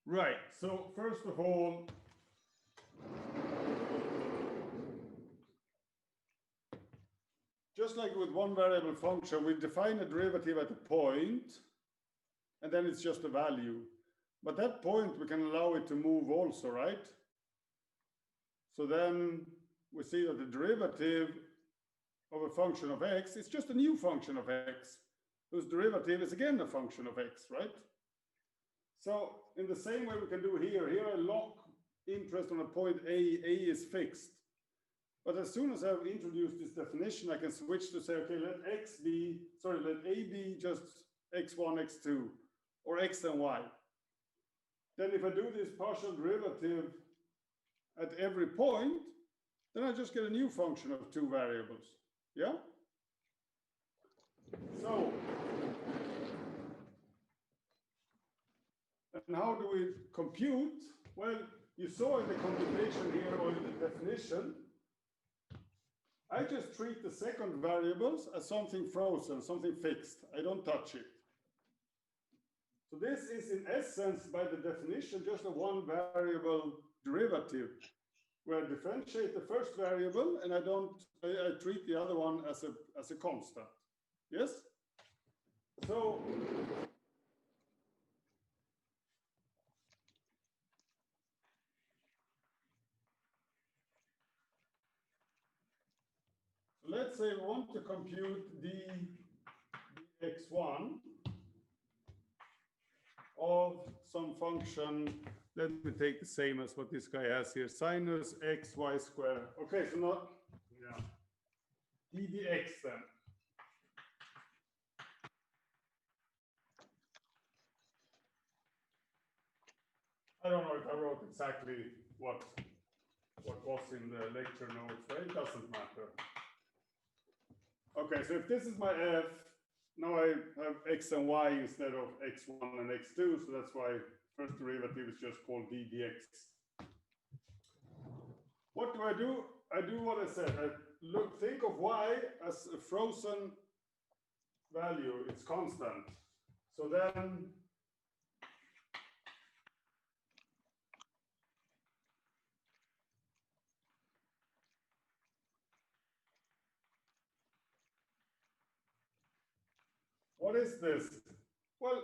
right, so first of all, just like with one variable function, we define a derivative at a point, and then it's just a value. But that point, we can allow it to move also, right? So then we see that the derivative of a function of x is just a new function of x, whose derivative is again a function of x, right? So in the same way we can do here I lock interest on a point A is fixed. But as soon as I've introduced this definition, I can switch to say, okay, let A be just x1, x2, or x and y. Then if I do this partial derivative at every point, then I just get a new function of two variables. Yeah? So, and how do we compute? Well, you saw in the computation here, or in the definition, I just treat the second variables as something frozen, something fixed. I don't touch it. So this is in essence, by the definition, just a one variable derivative, where I differentiate the first variable and I treat the other one as a constant. Yes? So let's say we want to compute dx1 of some function. Let me take the same as what this guy has here, sinus xy squared. Okay, so not, yeah, ddx then. I don't know if I wrote exactly what was in the lecture notes, but it doesn't matter. Okay, so if this is my f, now I have x and y instead of x1 and x2, so that's why first derivative is just called d dx. What do? I do what I said. Think of y as a frozen value. It's constant. So then what is this? Well,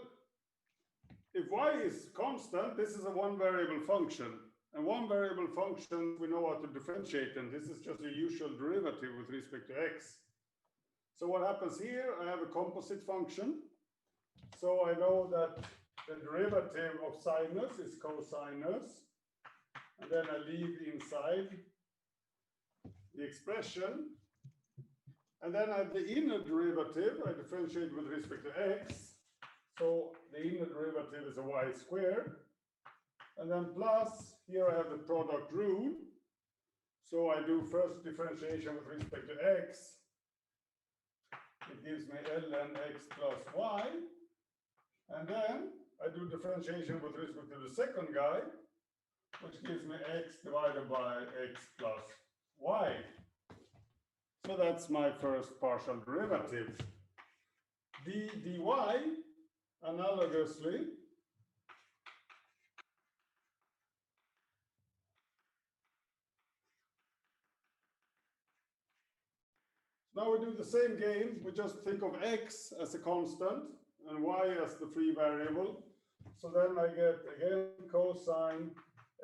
if y is constant, this is a one variable function. And one variable function, we know how to differentiate, and this is just a usual derivative with respect to x. So what happens here, I have a composite function. So I know that the derivative of sinus is cosinus. And then I leave inside the expression. And then I have the inner derivative, I differentiate with respect to x. So the inner derivative is a y squared. And then plus, here I have the product rule. So I do first differentiation with respect to x. It gives me ln x plus y. And then I do differentiation with respect to the second guy, which gives me x divided by x plus y. So that's my first partial derivative. The dy, analogously, now we do the same game. We just think of x as a constant and y as the free variable. So then I get again cosine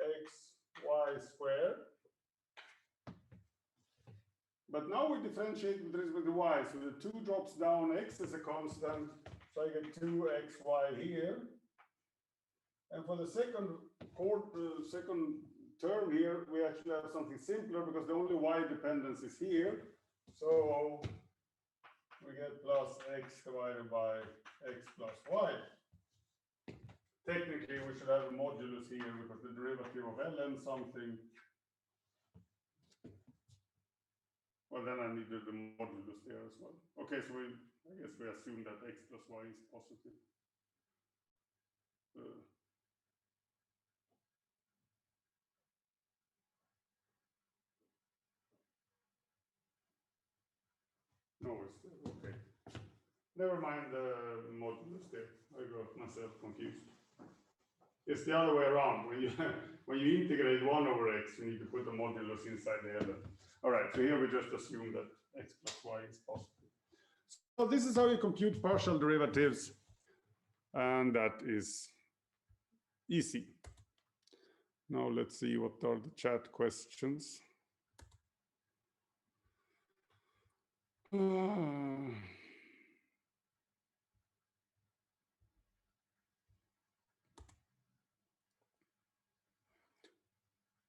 x y squared. But now we differentiate with respect to y. So the 2 drops down, x is a constant. So I get 2xy here. And for the second term here, we actually have something simpler because the only y dependence is here. So we get plus x divided by x plus y. Technically, we should have a modulus here because the derivative of ln something. Well, then I needed the modulus there as well. Okay, so I guess we assume that x plus y is positive. No, it's okay. Never mind the modulus there. I got myself confused. It's the other way around. When you integrate 1 over x, you need to put a modulus inside the ln. All right, so here we just assume that x plus y is positive. So this is how you compute partial derivatives, and that is easy. Now let's see what are the chat questions.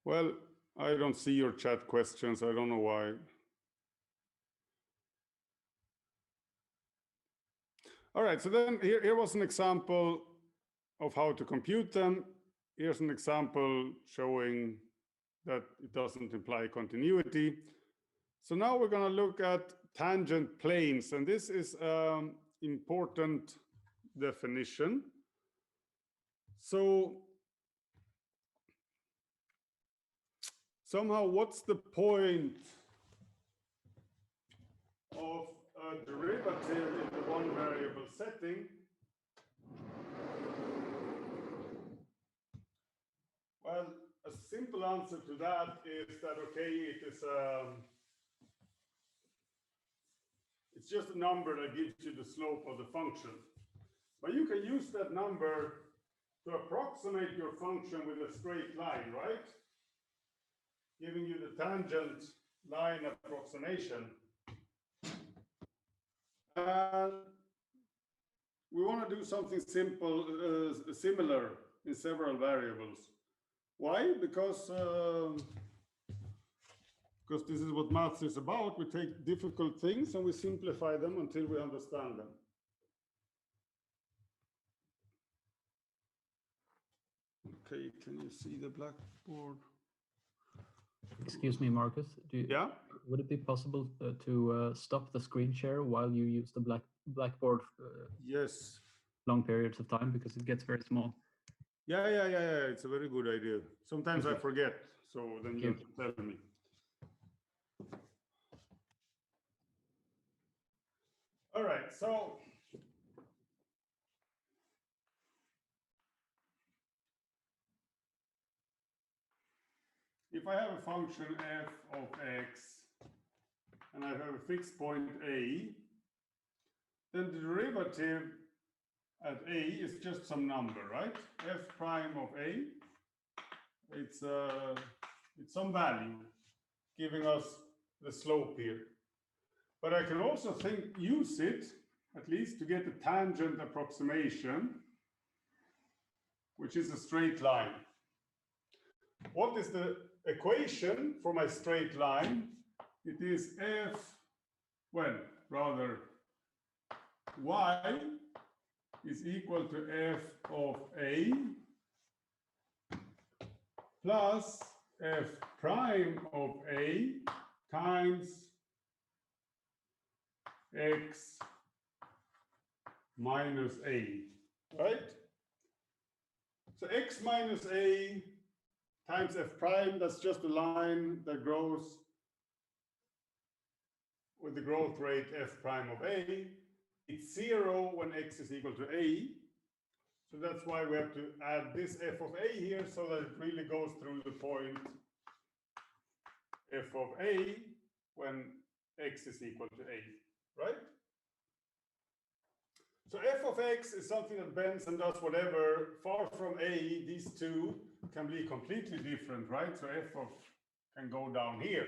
Well, I don't see your chat questions. I don't know why. All right, so then here was an example of how to compute them. Here's an example showing that it doesn't imply continuity. So now we're going to look at tangent planes, and this is an important definition. So somehow, what's the point of a derivative in the one variable setting? Well, a simple answer to that is that, okay, it's just a number that gives you the slope of the function. But you can use that number to approximate your function with a straight line, right? Giving you the tangent line approximation. And we want to do something simple, similar in several variables. Why? Because this is what maths is about. We take difficult things and we simplify them until we understand them. Okay, can you see the blackboard? Excuse me, Marcus. Yeah? Would it be possible to stop the screen share while you use the blackboard? Yes. Long periods of time, because it gets very small. Yeah. It's a very good idea. Sometimes I forget, so then you have to tell me. All right, so if I have a function f of x and I have a fixed point a, then the derivative at a is just some number, right? F prime of a, it's some value giving us the slope here. But I can also use it at least to get a tangent approximation, which is a straight line. What is the equation for my straight line? It is y is equal to f of a plus f prime of a times x minus a, right? So x minus a times f prime, that's just a line that grows with the growth rate f prime of a. It's 0 when x is equal to a. So that's why we have to add this f of a here so that it really goes through the point f of a when x is equal to a, right? So f of x is something that bends and does whatever. Far from a, these two can be completely different, right? So f of can go down here.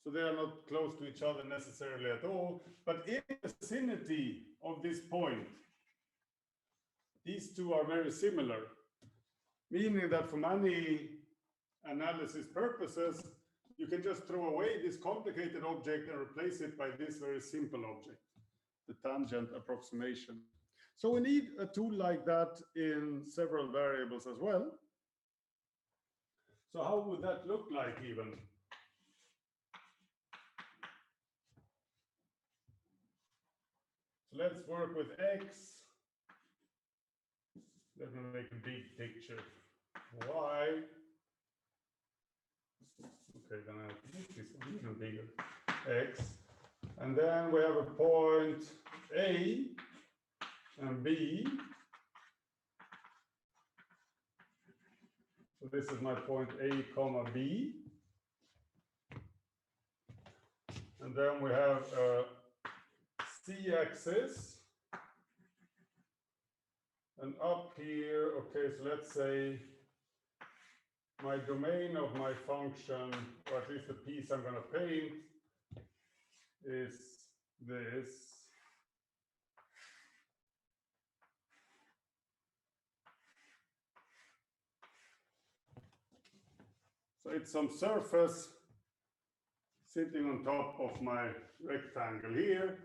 So they are not close to each other necessarily at all. But in the vicinity of this point, these two are very similar, meaning that for many analysis purposes, you can just throw away this complicated object and replace it by this very simple object, the tangent approximation. So we need a tool like that in several variables as well. So how would that look like even? So let's work with x. Let me make a big picture. Y. Okay, then I have to make this even bigger. X. And then we have a point A and B. So this is my point A, comma B. And and then we have a z-axis. And up here, okay, so let's say my domain of my function, or at least the piece I'm going to paint, is this. So it's some surface sitting on top of my rectangle here,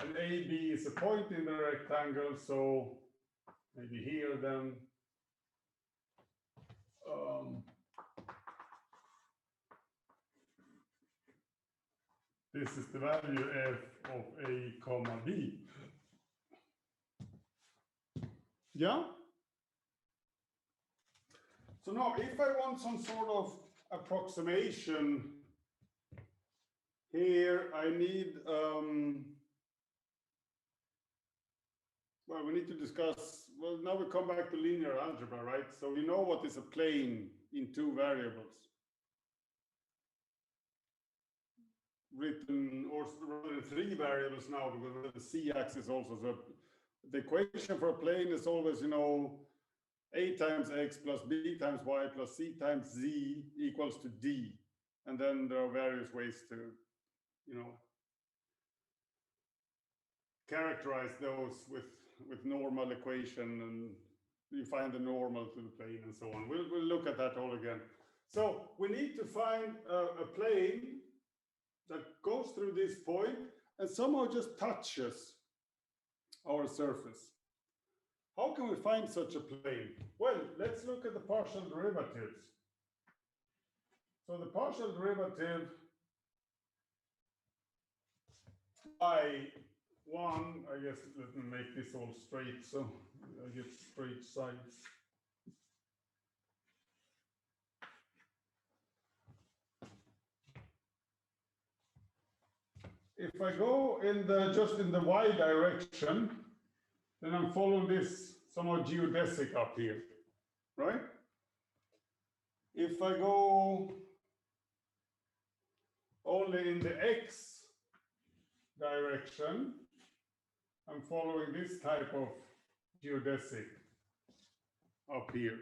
and AB is a point in the rectangle, so maybe here then. This is the value f of a comma b. Yeah? So now if I want some sort of approximation here, I need, well, we need to discuss, well, now we come back to linear algebra, right? So we know what is a plane in two variables. Written, or rather in three variables now, because the z-axis also. So the equation for a plane is always, you know, a times x plus b times y plus c times z equals to d. And then there are various ways to, you know, characterize those with normal equation, and you find the normal to the plane and so on. We'll look at that all again. So we need to find a plane that goes through this point and somehow just touches our surface. How can we find such a plane? Well, let's look at the partial derivatives. So the partial derivative y1, I guess, let me make this all straight so I get straight sides. If I go in the just in the y direction, then I'm following this somewhat geodesic up here, right? If I go only in the x direction, I'm following this type of geodesic up here.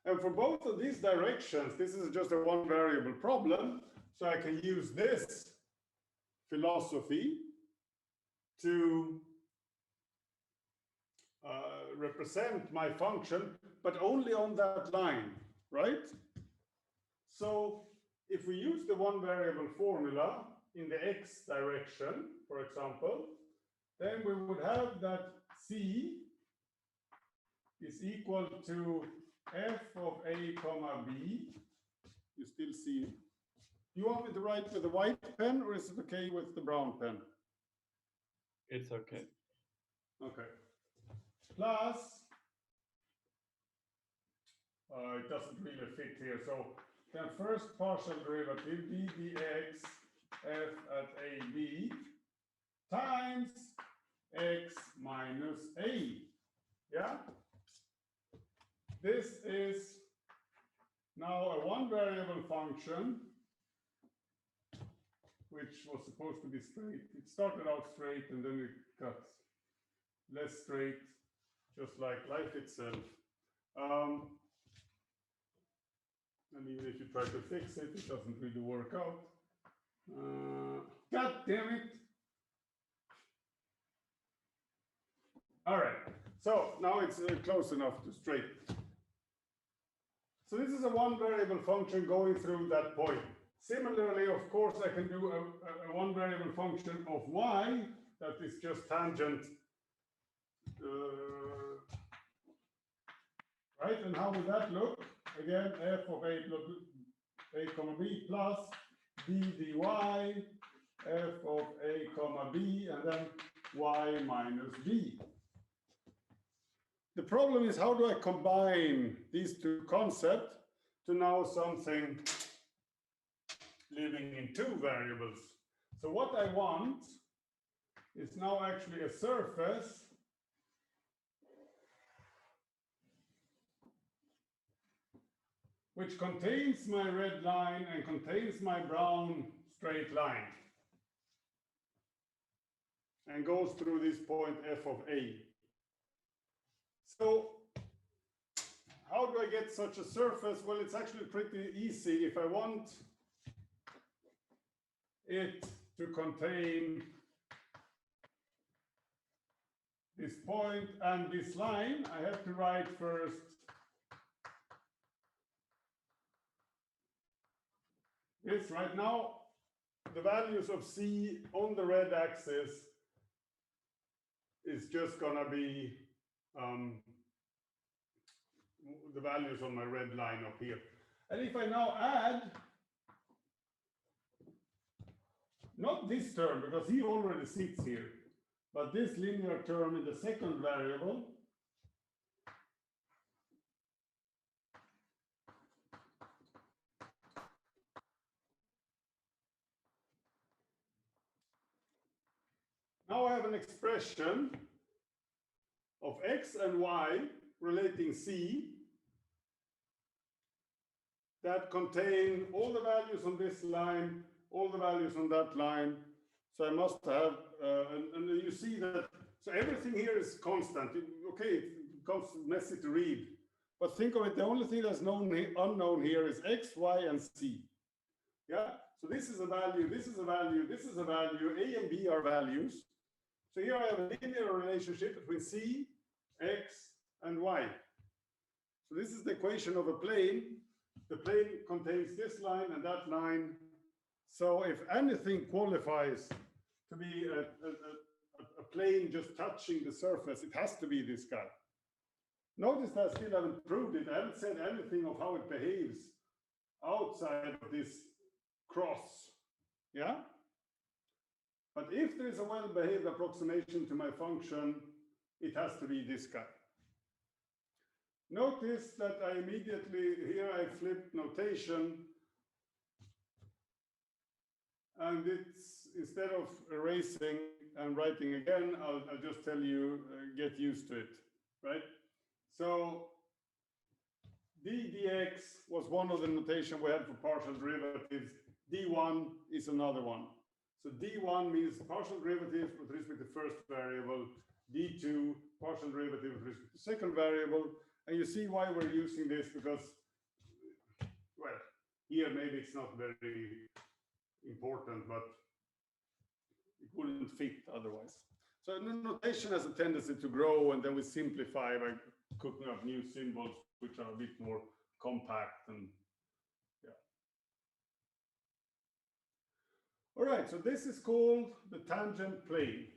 And for both of these directions, this is just a one variable problem, so I can use this philosophy to represent my function, but only on that line, right? So if we use the one variable formula in the x direction, for example, then we would have that c is equal to f of a comma b. You still see. You want me to write with the white pen, or is it okay with the brown pen? It's okay. Okay. Plus, it doesn't really fit here. So then first partial derivative d dx f at ab times x minus a. Yeah? This is now a one variable function, which was supposed to be straight. It started out straight and then it got less straight, just like life itself. And even if you try to fix it, it doesn't really work out. God damn it. All right, so now it's close enough to straight. So this is a one variable function going through that point. Similarly, of course, I can do a one variable function of y that is just tangent. Right, and how would that look? Again, f of a plus a comma b plus b dy f of a comma b, and then y minus b. The problem is, how do I combine these two concepts to now something living in two variables? So what I want is now actually a surface which contains my red line and contains my brown straight line. and goes through this point f of a. So how do I get such a surface? Well, it's actually pretty easy. If I want it to contain this point and this line, I have to write first this. Right now, the values of C on the red axis is just gonna be the values on my red line up here. And if I now add, not this term, because he already sits here, but this linear term in the second variable, now I have an expression of x and y relating C that contain all the values on this line, all the values on that line. So I must have, and you see that, so everything here is constant. Okay, it becomes messy to read, but think of it, the only thing that's unknown here is x, y, and c. Yeah, so this is a value, this is a value, this is a value, a and b are values. So here I have a linear relationship between c, x, and y. So this is the equation of a plane. The plane contains this line and that line. So if anything qualifies to be a plane just touching the surface, it has to be this guy. Notice that I still haven't proved it. I haven't said anything of how it behaves outside of this cross. Yeah? But if there is a well-behaved approximation to my function, it has to be this guy. Notice that I immediately, here I flipped notation, and it's, instead of erasing and writing again, I'll just tell you, get used to it, right? So d dx was one of the notation we had for partial derivatives. d1 is another one. So d1 means partial derivative with respect to the first variable, d2 partial derivative with respect to the second variable. And you see why we're using this, because, well, here maybe it's not very important, but it wouldn't fit otherwise. So the notation has a tendency to grow, and then we simplify by cooking up new symbols which are a bit more compact and yeah. All right, so this is called the tangent plane.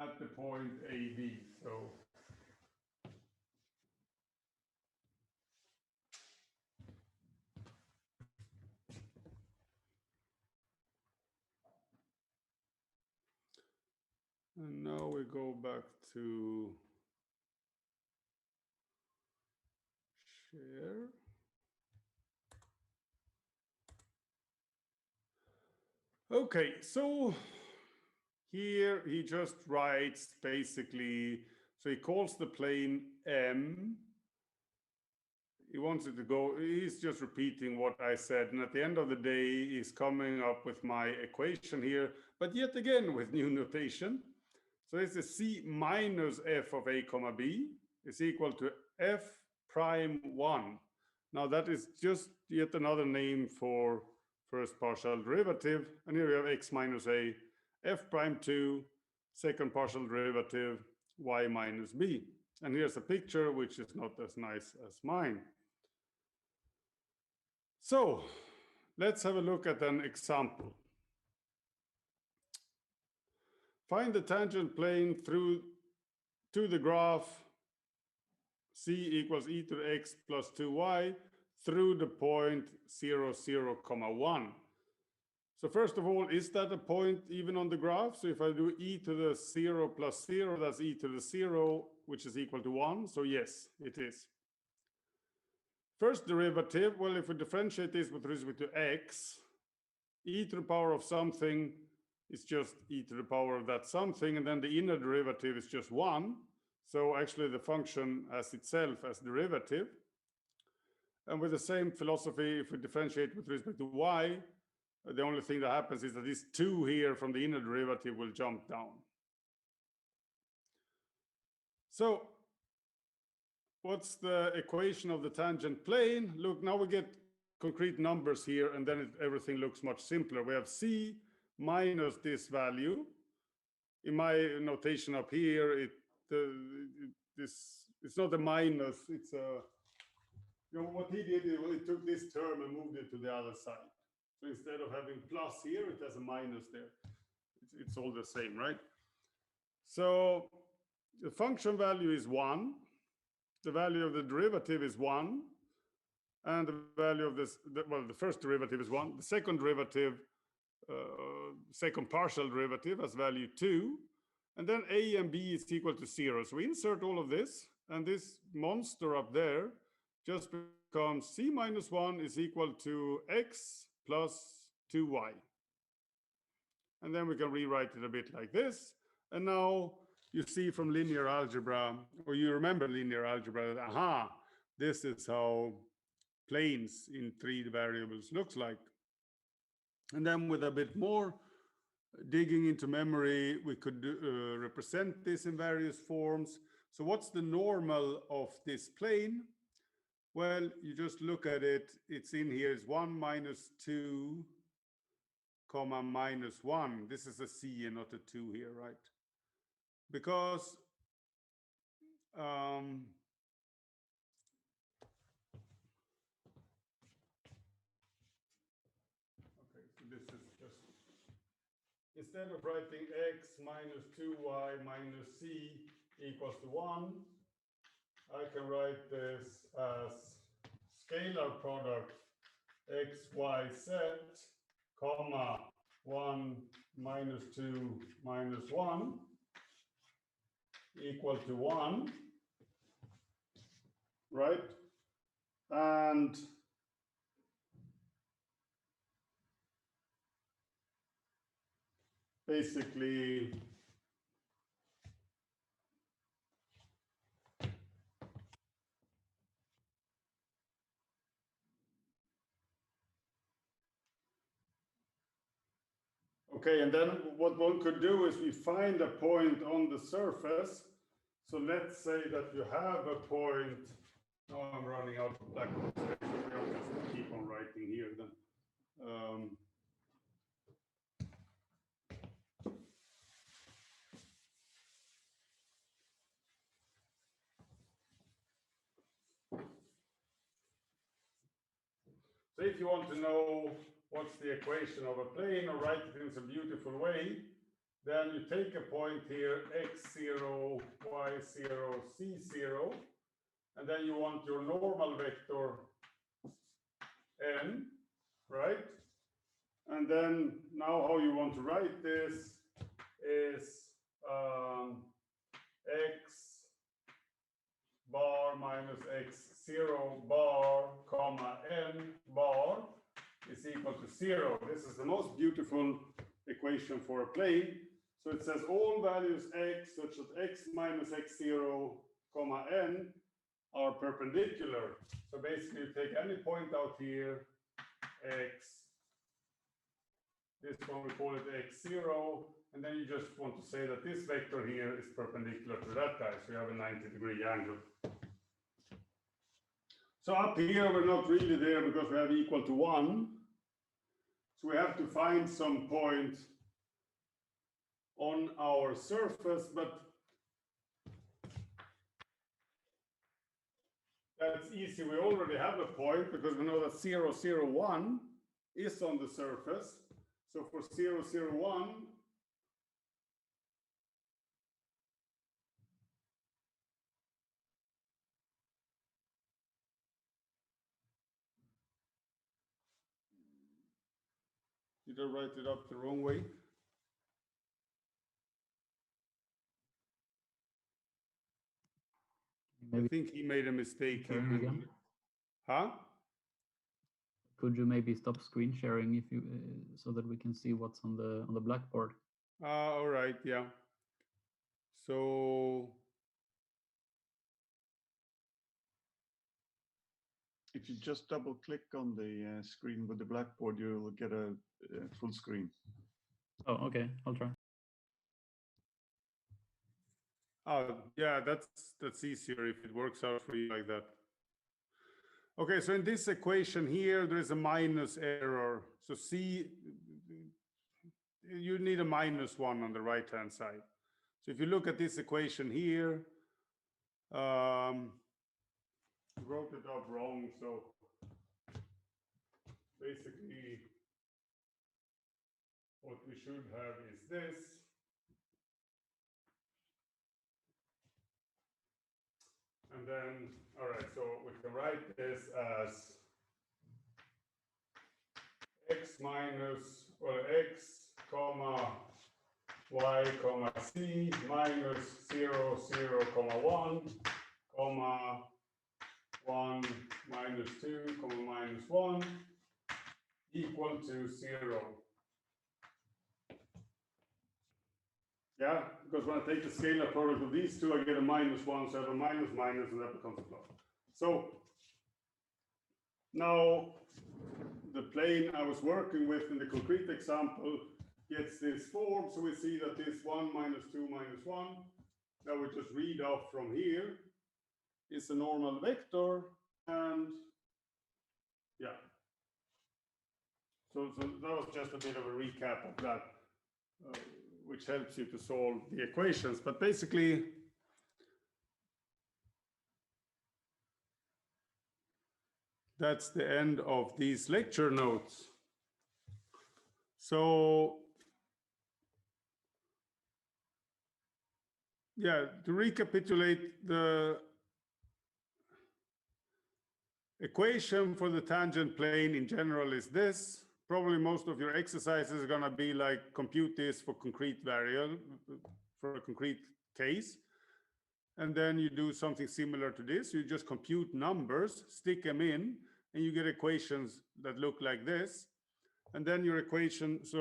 At the point AB, so and now we go back to share. Okay, so here he just writes basically, so he calls the plane M. He wants it to go, he's just repeating what I said. And at the end of the day, he's coming up with my equation here, but yet again with new notation. So this is C minus f of a comma b is equal to f prime 1. Now that is just yet another name for first partial derivative. And here we have x minus a, f prime 2, second partial derivative, y minus b. And here's a picture which is not as nice as mine. So let's have a look at an example. Find the tangent plane through to the graph c equals e to the x plus 2y through the point 0, 0, 1. So first of all, is that a point even on the graph? So if I do e to the 0 plus 0, that's e to the 0, which is equal to 1. So yes, it is. First derivative, well, if we differentiate this with respect to x, e to the power of something is just e to the power of that something, and then the inner derivative is just 1. So actually the function as itself as derivative. And with the same philosophy, if we differentiate with respect to y, the only thing that happens is that this 2 here from the inner derivative will jump down. So what's the equation of the tangent plane? Look, now we get concrete numbers here, and then everything looks much simpler. We have c minus this value. In my notation up here, it's not a minus, it's a, you know, what he did is he took this term and moved it to the other side. So instead of having plus here, it has a minus there. It's all the same, right? So the function value is 1. The value of the derivative is 1. And the value of this, well, the first derivative is 1. The second derivative, second partial derivative has value 2. And then a and b is equal to 0. So we insert all of this, and this monster up there just becomes c minus 1 is equal to x plus 2y. And then we can rewrite it a bit like this. And now you see from linear algebra, or you remember linear algebra, that, aha, this is how planes in 3 variables looks like. And then with a bit more digging into memory, we could represent this in various forms. So what's the normal of this plane? Well, you just look at it. It's in here. It's 1 minus 2, comma minus 1. This is a c and not a 2 here, right? Because okay, so this is just, instead of writing x minus 2y minus c equals to 1, I can write this as scalar product x, y, z, comma 1 minus 2 minus 1 equal to 1, right? And basically okay, and then what one could do is we find a point on the surface. So let's say that you have a point. Now I'm running out of blackboard space, so I'll just keep on writing here then. So if you want to know what's the equation of a plane or write it in some beautiful way, then you take a point here, x0, y0, c0, and then you want your normal vector n, right? And then now how you want to write this is x bar minus x0 bar, comma n bar is equal to 0. This is the most beautiful equation for a plane. So it says all values x such that x minus x0, comma n are perpendicular. So basically you take any point out here, x, this one we call it x0, and then you just want to say that this vector here is perpendicular to that guy, so you have a 90-degree angle. So up here we're not really there because we have equal to 1. So we have to find some point on our surface, but that's easy. We already have a point because we know that 0, 0, 1 is on the surface. So for 0, 0, 1, did I write it up the wrong way? Maybe I think he made a mistake here. again. Huh? Could you maybe stop screen sharing if you so that we can see what's on the blackboard? All right, yeah. So If you just double click on the screen with the blackboard, you'll get a full screen. Oh, okay, I'll try. Yeah, that's easier if it works out for you like that. Okay, so in this equation here, there is a minus error. So C, you need a -1 on the right-hand side. So if you look at this equation here, wrote it up wrong. So basically, what we should have is this. And then, all right, so we can write this as x minus, or x comma y comma c minus 0, 0, comma 1, comma 1 minus 2, comma minus 1 equal to 0. Yeah, because when I take the scalar product of these two, I get a -1, so I have a minus minus, and that becomes a plus. So now the plane I was working with in the concrete example gets this form. So we see that this 1 minus 2 minus 1, that we just read off from here, is a normal vector. And yeah, so that was just a bit of a recap of that, which helps you to solve the equations. But basically, that's the end of these lecture notes. So yeah, to recapitulate, the equation for the tangent plane in general is this. Probably most of your exercises are going to be like compute this for concrete variable, for a concrete case. And then you do something similar to this. You just compute numbers, stick them in, and you get equations that look like this. And then your questions,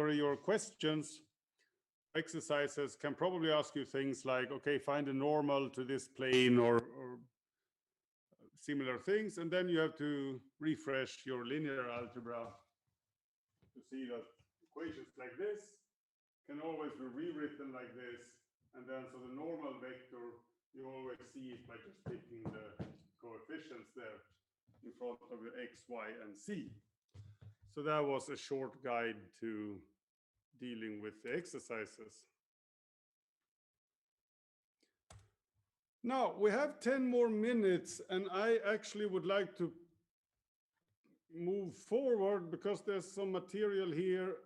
exercises can probably ask you things like, okay, find a normal to this plane, or similar things. And then you have to refresh your linear algebra to see that equations like this can always be rewritten like this. And then, so the normal vector, you always see it by just taking the coefficients there in front of your x, y, and z. So that was a short guide to dealing with the exercises. Now we have 10 more minutes, and I actually would like to move forward because there's some material here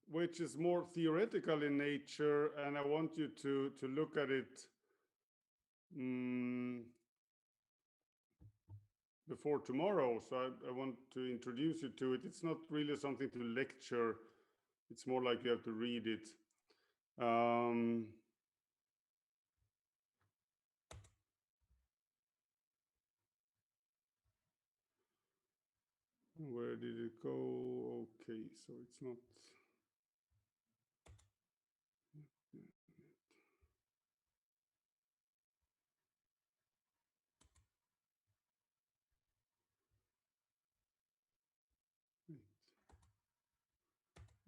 which is more theoretical in nature, and I want you to look at it before tomorrow. So I want to introduce you to it. It's not really something to lecture. It's more like you have to read it. Where did it go? Okay, so it's not.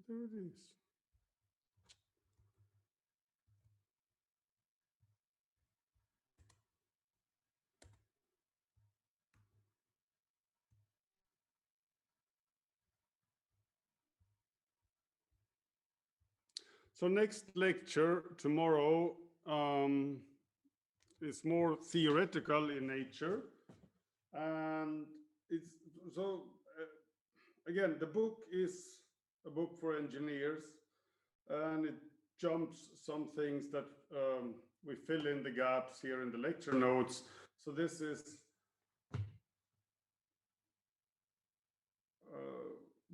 There it is. So next lecture tomorrow is more theoretical in nature, and it's so again, the book is a book for engineers, and it jumps some things that we fill in the gaps here in the lecture notes. So this is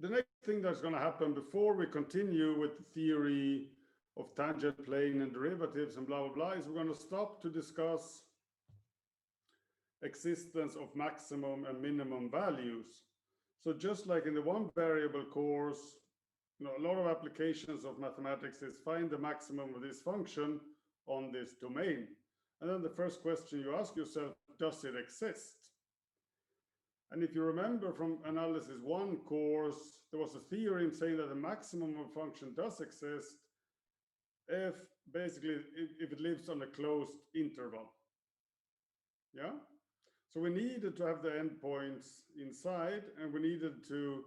the next thing that's going to happen before we continue with the theory of tangent plane and derivatives and blah, blah, blah, is we're going to stop to discuss existence of maximum and minimum values. So just like in the one variable course, you know, a lot of applications of mathematics is find the maximum of this function on this domain. And then the first question you ask yourself does it exist? And if you remember from Analysys 1 course, there was a theorem saying that the maximum of a function does exist if basically if it lives on a closed interval. Yeah? So we needed to have the endpoints inside, and we needed to,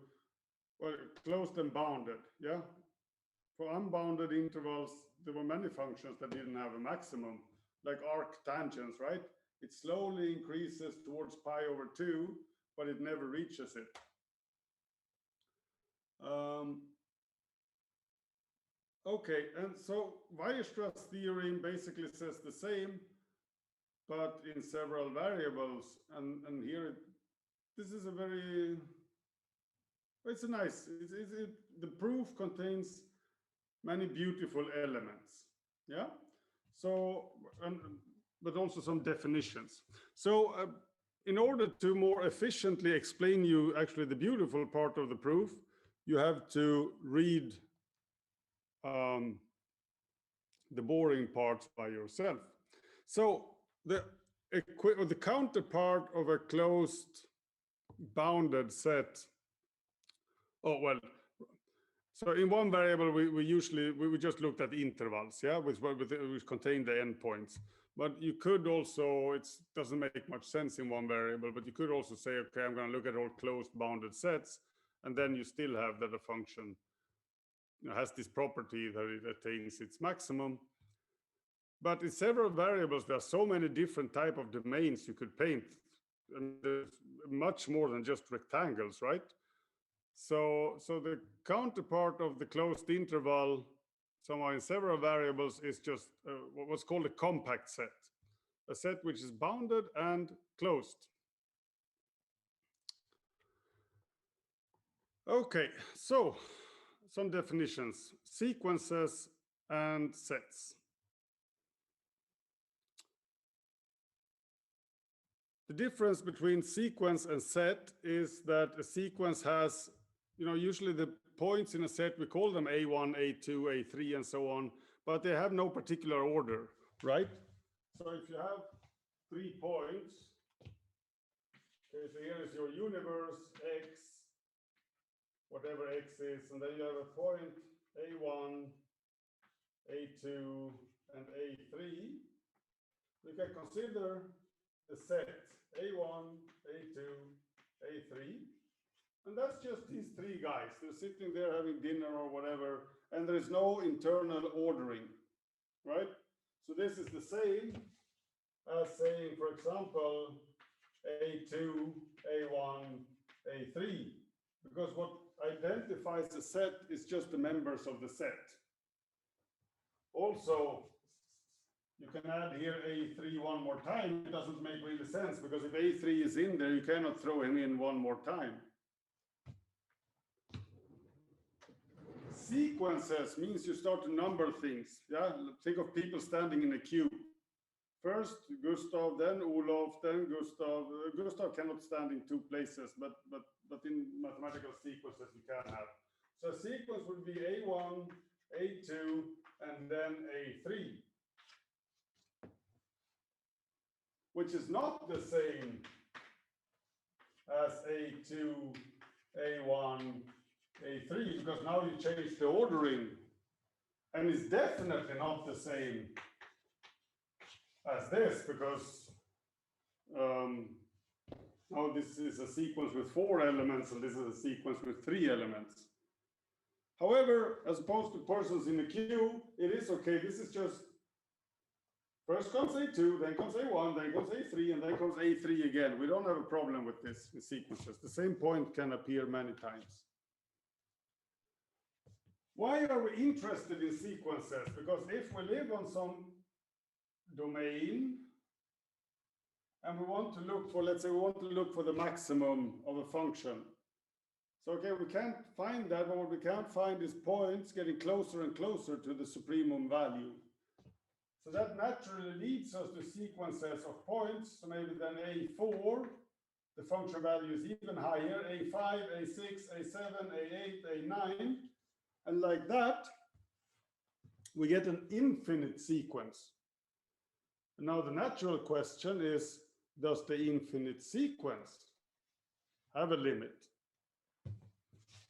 well, closed and bounded. Yeah? For unbounded intervals, there were many functions that didn't have a maximum, like arctangents, right? It slowly increases towards pi over 2, but it never reaches it. Okay, and so Weierstrass theorem basically says the same, but in several variables. And here, this is a very, it's a nice, the proof contains many beautiful elements. Yeah. So, but also some definitions. So in order to more efficiently explain you actually the beautiful part of the proof, you have to read the boring parts by yourself. So the counterpart of a closed bounded set, oh well, so in one variable we just looked at intervals, yeah, which contain the endpoints. But you could also, it doesn't make much sense in one variable, but you could also say, okay, I'm going to look at all closed bounded sets, and then you still have that a function has this property that it attains its maximum. But in several variables, there are so many different type of domains you could paint, and there's much more than just rectangles, right? So the counterpart of the closed interval, somehow in several variables, is just what's called a compact set, a set which is bounded and closed. Okay, so some definitions: sequences and sets. The difference between sequence and set is that a sequence has, usually the points in a set, we call them A1, A2, A3, and so on, but they have no particular order, right? So if you have 3 points, okay, so here is your universe, X, whatever X is, and then you have a point A1, A2, and A3. We can consider the set A1, A2, A3. And that's just these 3 guys. They're sitting there having dinner or whatever, and there is no internal ordering, right? So this is the same as saying, for example, A2, A1, A3, because what identifies the set is just the members of the set. Also, you can add here A3 one more time. It doesn't make really sense, because if A3 is in there, you cannot throw him in one more time. Sequences means you start to number things. Yeah, think of people standing in a queue. First Gustav, then Olof, then Gustav. Gustav cannot stand in 2 places, but in mathematical sequences you can have. So a sequence would be A1, A2, and then A3, which is not the same as A2, A1, A3, because now you change the ordering, and it's definitely not the same as this, because now this is a sequence with 4 elements, and this is a sequence with 3 elements. However, as opposed to persons in the queue, it is okay. This is just first comes A2, then comes A1, then comes A3, and then comes A3 again. We don't have a problem with this in sequences. The same point can appear many times. Why are we interested in sequences? Because if we live on some domain and we want to look for, let's say we want to look for the maximum of a function. So, okay, we can't find that, but what we can't find is points getting closer and closer to the supremum value. So that naturally leads us to sequences of points. So maybe then A4, the function value is even higher, A5, A6, A7, A8, A9. And like that, we get an infinite sequence. Now the natural question is, does the infinite sequence have a limit?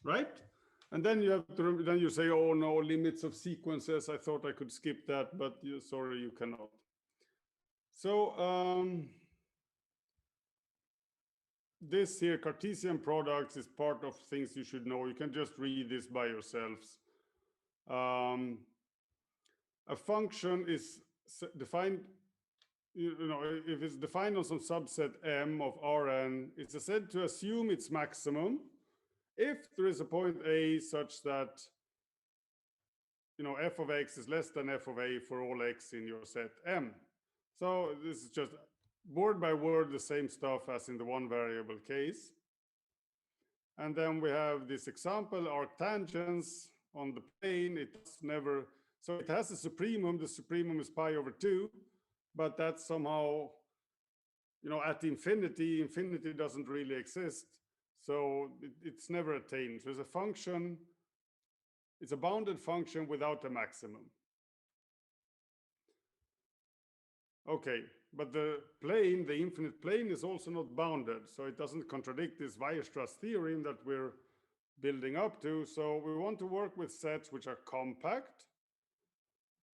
Right? And then you have to, then you say, oh no, limits of sequences. I thought I could skip that, but sorry, you cannot. So this here, Cartesian products, is part of things you should know. You can just read this by yourselves. A function is defined, you know, if it's defined on some subset M of Rn, it's said to assume its maximum if there is a point A such that, you know, f of x is less than f of a for all x in your set M. So this is just word by word the same stuff as in the one variable case. And then we have this example, arctangents on the plane. It's never, so it has a supremum. The supremum is pi over 2, but that's somehow, you know, at infinity, infinity doesn't really exist. So it's never attained. So it's a function, it's a bounded function without a maximum. Okay, but the plane, the infinite plane, is also not bounded. So it doesn't contradict this Weierstrass theorem that we're building up to. So we want to work with sets which are compact.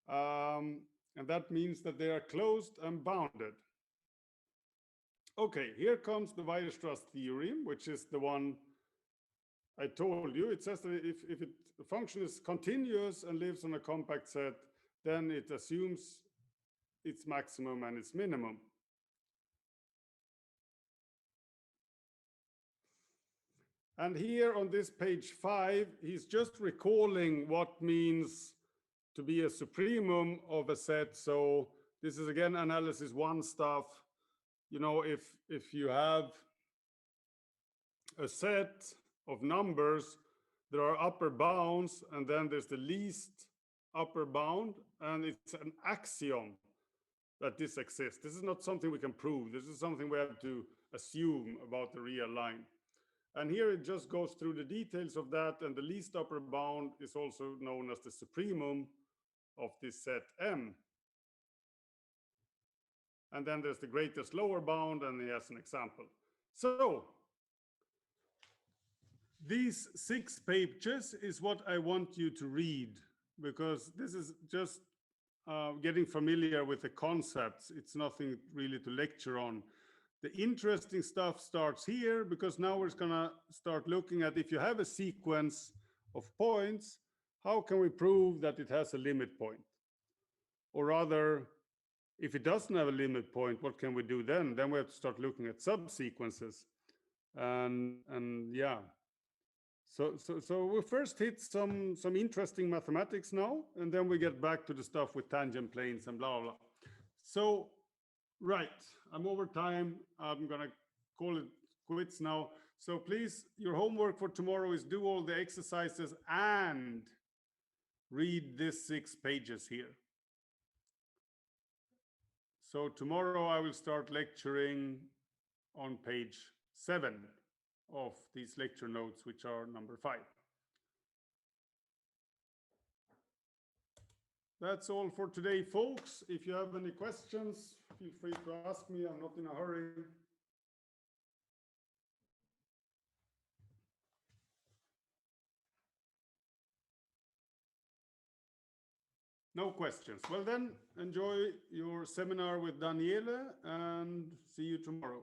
And that means that they are closed and bounded. Okay, here comes the Weierstrass theorem, which is the one I told you. It says that if the function is continuous and lives on a compact set, then it assumes its maximum and its minimum. And here on this page 5, he's just recalling what means to be a supremum of a set. So this is again analysis 1 stuff. You know, if you have a set of numbers, there are upper bounds, and then there's the least upper bound, and it's an axiom that this exists. This is not something we can prove. This is something we have to assume about the real line. And here it just goes through the details of that, and the least upper bound is also known as the supremum of this set M. And then there's the greatest lower bound, and he has an example. So these 6 pages is what I want you to read, because this is just getting familiar with the concepts. It's nothing really to lecture on. The interesting stuff starts here, because now we're gonna start looking at, if you have a sequence of points, how can we prove that it has a limit point? Or rather, if it doesn't have a limit point, what can we do then? Then we have to start looking at subsequences. And yeah. So we first hit some interesting mathematics now, and then we get back to the stuff with tangent planes and blah, blah, blah. So, right, I'm over time. I'm gonna call it quits now. So please, your homework for tomorrow is do all the exercises and read this 6 pages here. So tomorrow I will start lecturing on page 7 of these lecture notes, which are number 5. That's all for today, folks. If you have any questions, feel free to ask me. I'm not in a hurry. No questions. Well then, enjoy your seminar with Daniele and see you tomorrow.